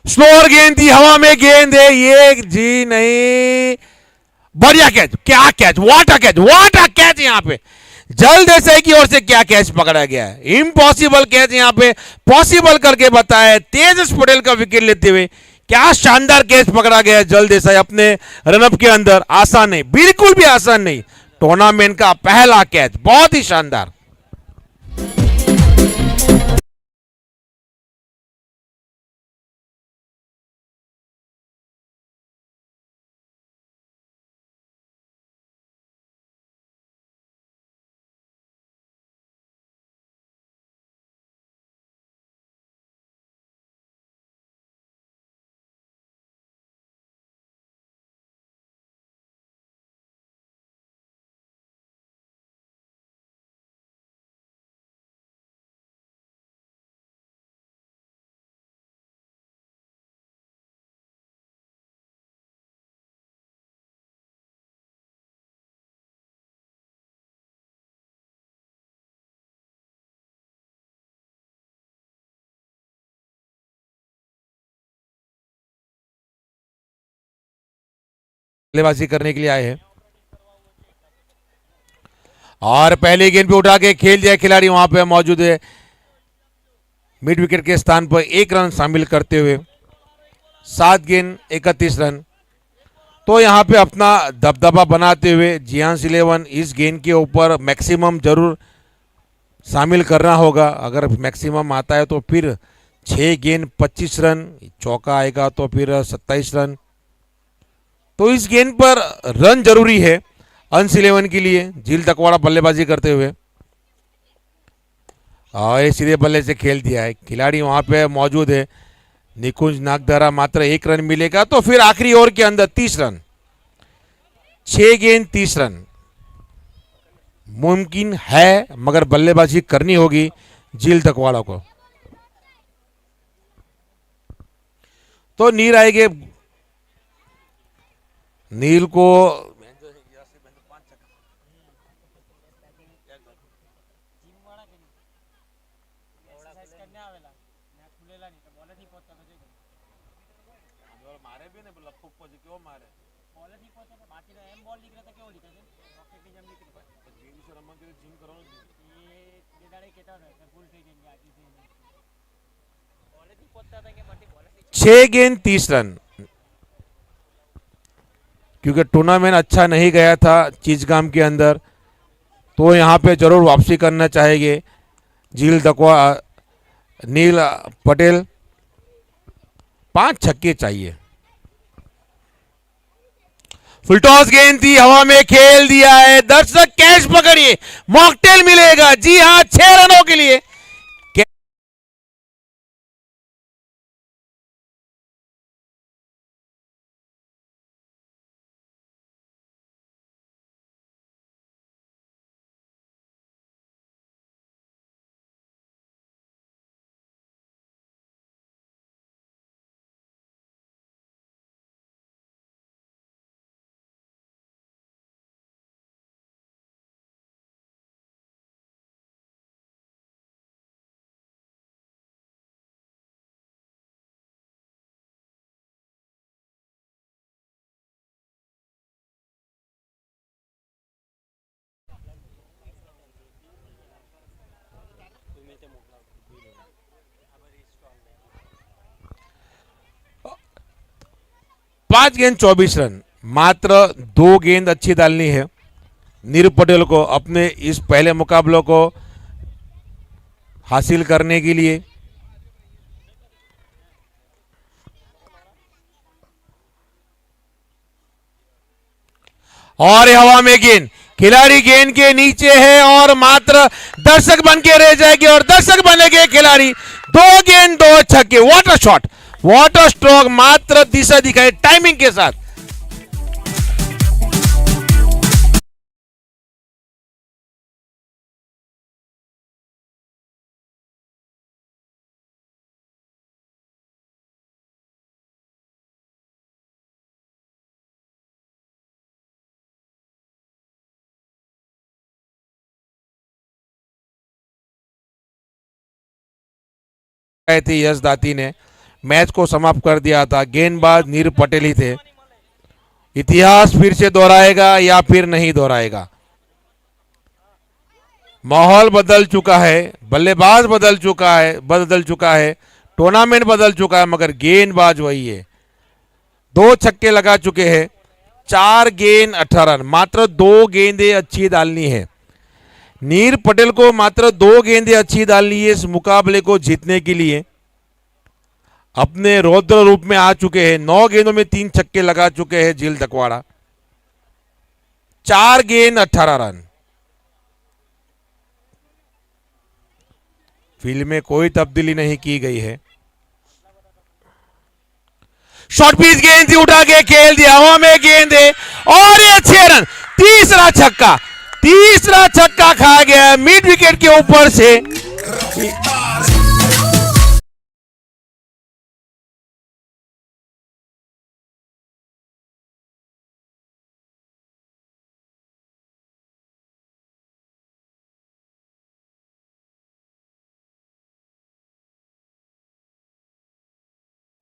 स्लोअर गेंद थी, हवा में गेंद है ये, जी नहीं, बढ़िया कैच, क्या कैच, व्हाट अ कैच यहां पे जल देसाई की ओर से, क्या कैच पकड़ा गया है। इम्पॉसिबल कैच यहां पे पॉसिबल करके बताया तेजस पटेल का विकेट लेते हुए। क्या शानदार कैच पकड़ा गया है जल देसाई अपने रनअप के अंदर। आसान नहीं, बिल्कुल भी आसान नहीं, टूर्नामेंट का पहला कैच, बहुत ही शानदार। बल्लेबाजी करने के लिए आए हैं और पहली गेंद पे उठा के खेल दिया खिलाड़ी, वहां पे मौजूद है मिड विकेट के स्थान पर 1 रन शामिल करते हुए। 7 गेंद 31 रन। तो यहां पे अपना दबदबा बनाते हुए जियांस 11 इस गेंद के ऊपर मैक्सिमम जरूर शामिल करना होगा। अगर मैक्सिमम आता है तो फिर 6 गेंद 25 रन, चौका आएगा तो फिर 27 रन। तो इस गेंद पर रन जरूरी है अंश 11 के लिए। झील तकवाड़ा बल्लेबाजी करते हुए और ये सीधे बल्ले से खेल दिया है, खिलाड़ी वहां पे मौजूद है निकुंज नागधरा। मात्र 1 रन मिलेगा तो फिर आखिरी ओवर के अंदर 30 रन, 6 गेंद 30 रन मुमकिन है, मगर बल्लेबाजी करनी होगी झील तकवाड़ा को। तो नील आएंगे, नील को छह गेंद 30 रन, क्योंकि टूर्नामेंट अच्छा नहीं गया था चीजगाम के अंदर, तो यहां पे जरूर वापसी करना चाहेंगे झील तकवा नील पटेल। 5 छक्के चाहिए। फुलटॉस गेंद थी, हवा में खेल दिया है, दर्शक कैच पकड़िए, मॉकटेल मिलेगा। जी हां, 6 रनों के लिए। पांच गेंद 24 रन, मात्र 2 गेंद अच्छी डालनी है नीरव पटेल को अपने इस पहले मुकाबलों को हासिल करने के लिए। और ये हवा में गेंद, खिलाड़ी गेंद के नीचे है और मात्र दर्शक बन के रह जाएगी और दर्शक बनेंगे खिलाड़ी। 2 गेंद 2 छक्के। वाटर शॉट, वाटर स्ट्रोक, मात्र दिशा दिखाई टाइमिंग के साथ। थी यश दाती ने मैच को समाप्त कर दिया था। गेंदबाज नीर पटेल ही थे। इतिहास फिर से दोहराएगा या फिर नहीं दोहराएगा? माहौल बदल चुका है, बल्लेबाज बदल चुका है, टूर्नामेंट बदल चुका है, मगर गेंदबाज वही है। 2 छक्के लगा चुके हैं, 4 गेंद 18 रन। मात्र 2 गेंदें अच्छी डालनी है नीर पटेल को, मात्र 2 गेंदें अच्छी डालनी है इस मुकाबले को जीतने के लिए। अपने रौद्र रूप में आ चुके हैं। 9 गेंदों में 3 छक्के लगा चुके हैं झील दकवाड़ा। 4 गेंद 18 रन। फील्ड में कोई तब्दीली नहीं की गई है। शॉर्ट पिच गेंद थी, उठा के खेल दिया, हवा में गेंद है और ये 6 रन। तीसरा छक्का खा गया मिड विकेट के ऊपर से।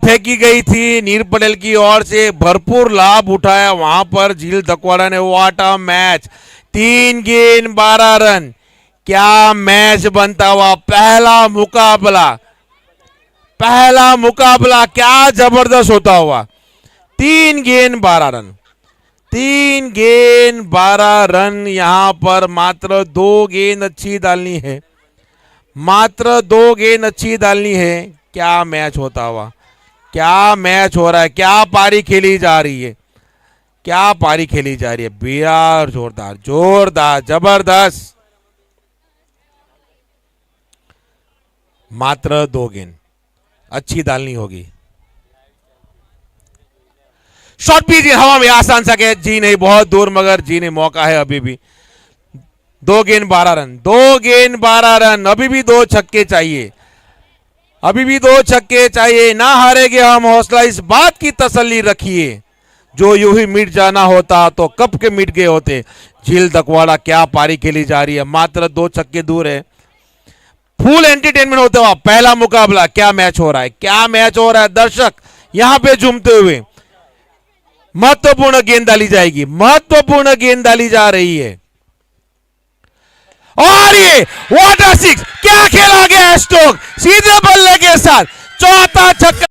फेंकी गई थी नीर पटेल की ओर से, भरपूर लाभ उठाया वहां पर झील दकवाड़ा ने। व्हाट अ मैच, 3 गेंद 12 रन। क्या मैच बनता हुआ। पहला मुकाबला क्या जबरदस्त होता हुआ। 3 गेंद 12 रन, 3 गेंद 12 रन। यहां पर मात्र 2 गेंद अच्छी डालनी है, मात्र 2 गेंद अच्छी डालनी है। क्या मैच होता हुआ, क्या मैच हो रहा है, क्या पारी खेली जा रही है, क्या पारी खेली जा रही है। बेहद जोरदार, जोरदार, जबरदस्त। मात्र 2 गेंद अच्छी डालनी होगी। शॉट पिच हवा में, आसान सा कैच, जी नहीं, बहुत दूर, मगर जी नहीं, मौका है अभी भी। 2 गेंद 12 रन, 2 गेंद 12 रन। अभी भी 2 छक्के चाहिए, अभी भी 2 छक्के चाहिए। ना हारेंगे हम, हौसला इस बात की तसल्ली रखिए। जो यूं ही मिट जाना होता तो कब के मिट गए होते। झील दकवाड़ा क्या पारी खेली जा रही है, मात्र 2 छक्के दूर है। फुल एंटरटेनमेंट होता हुआ पहला मुकाबला। क्या मैच हो रहा है, क्या मैच हो रहा है। दर्शक यहां पे झूमते हुए। महत्वपूर्ण गेंद डाली जाएगी, महत्वपूर्ण गेंद डाली जा रही है और ये वाटर 6, क्या खेला गया स्ट्रोक सीधे बल्ले के साथ। चौथा छक्का।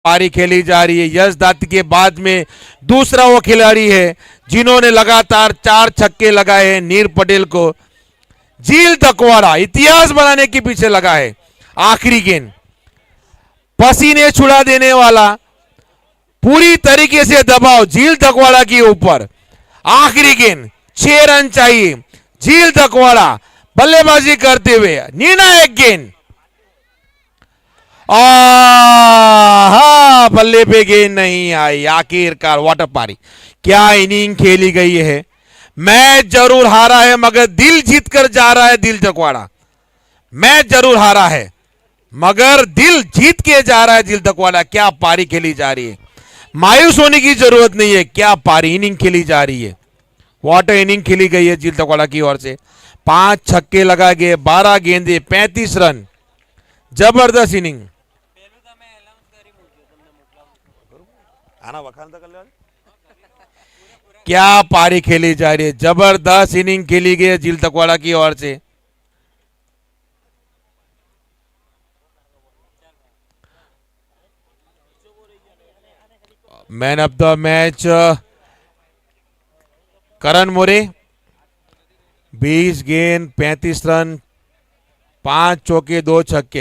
पारी खेली जा रही है। यश दत्त के बाद में दूसरा वो खिलाड़ी है जिन्होंने लगातार 4 छक्के लगाए हैं नीर पटेल को। झील दकवाड़ा इतिहास बनाने के पीछे लगा है। आखिरी गेंद, पसीने छुड़ा देने वाला, पूरी तरीके से दबाव झील दकवाड़ा के ऊपर। आखिरी गेंद, 6 रन चाहिए। झील दकवाड़ा बल्लेबाजी करते हुए निर्णायक गेंद, हाँ बल्ले पे गेंद नहीं आई। आखिरकार वाटर पारी, क्या इनिंग खेली गई है। मैच जरूर हारा है मगर दिल जीत कर जा रहा है दिल तकवाड़ा। मैच जरूर हारा है मगर दिल जीत के जा रहा है दिल तकवाड़ा। क्या पारी खेली जा रही है, मायूस होने की जरूरत नहीं है। क्या पारी इनिंग खेली जा रही है, वाटर इनिंग खेली गई है दिल तकवाड़ा की ओर से। 5 छक्के लगा गए, 12 गेंदे, 35 रन, जबरदस्त इनिंग। क्या पारी खेली जा रही है, जबरदस्त इनिंग खेली गई है दिल तकवाड़ा की ओर से। मैन ऑफ द मैच करण मोरे, 20 गेंद, 35 रन, 5 चौके, 2 छक्के।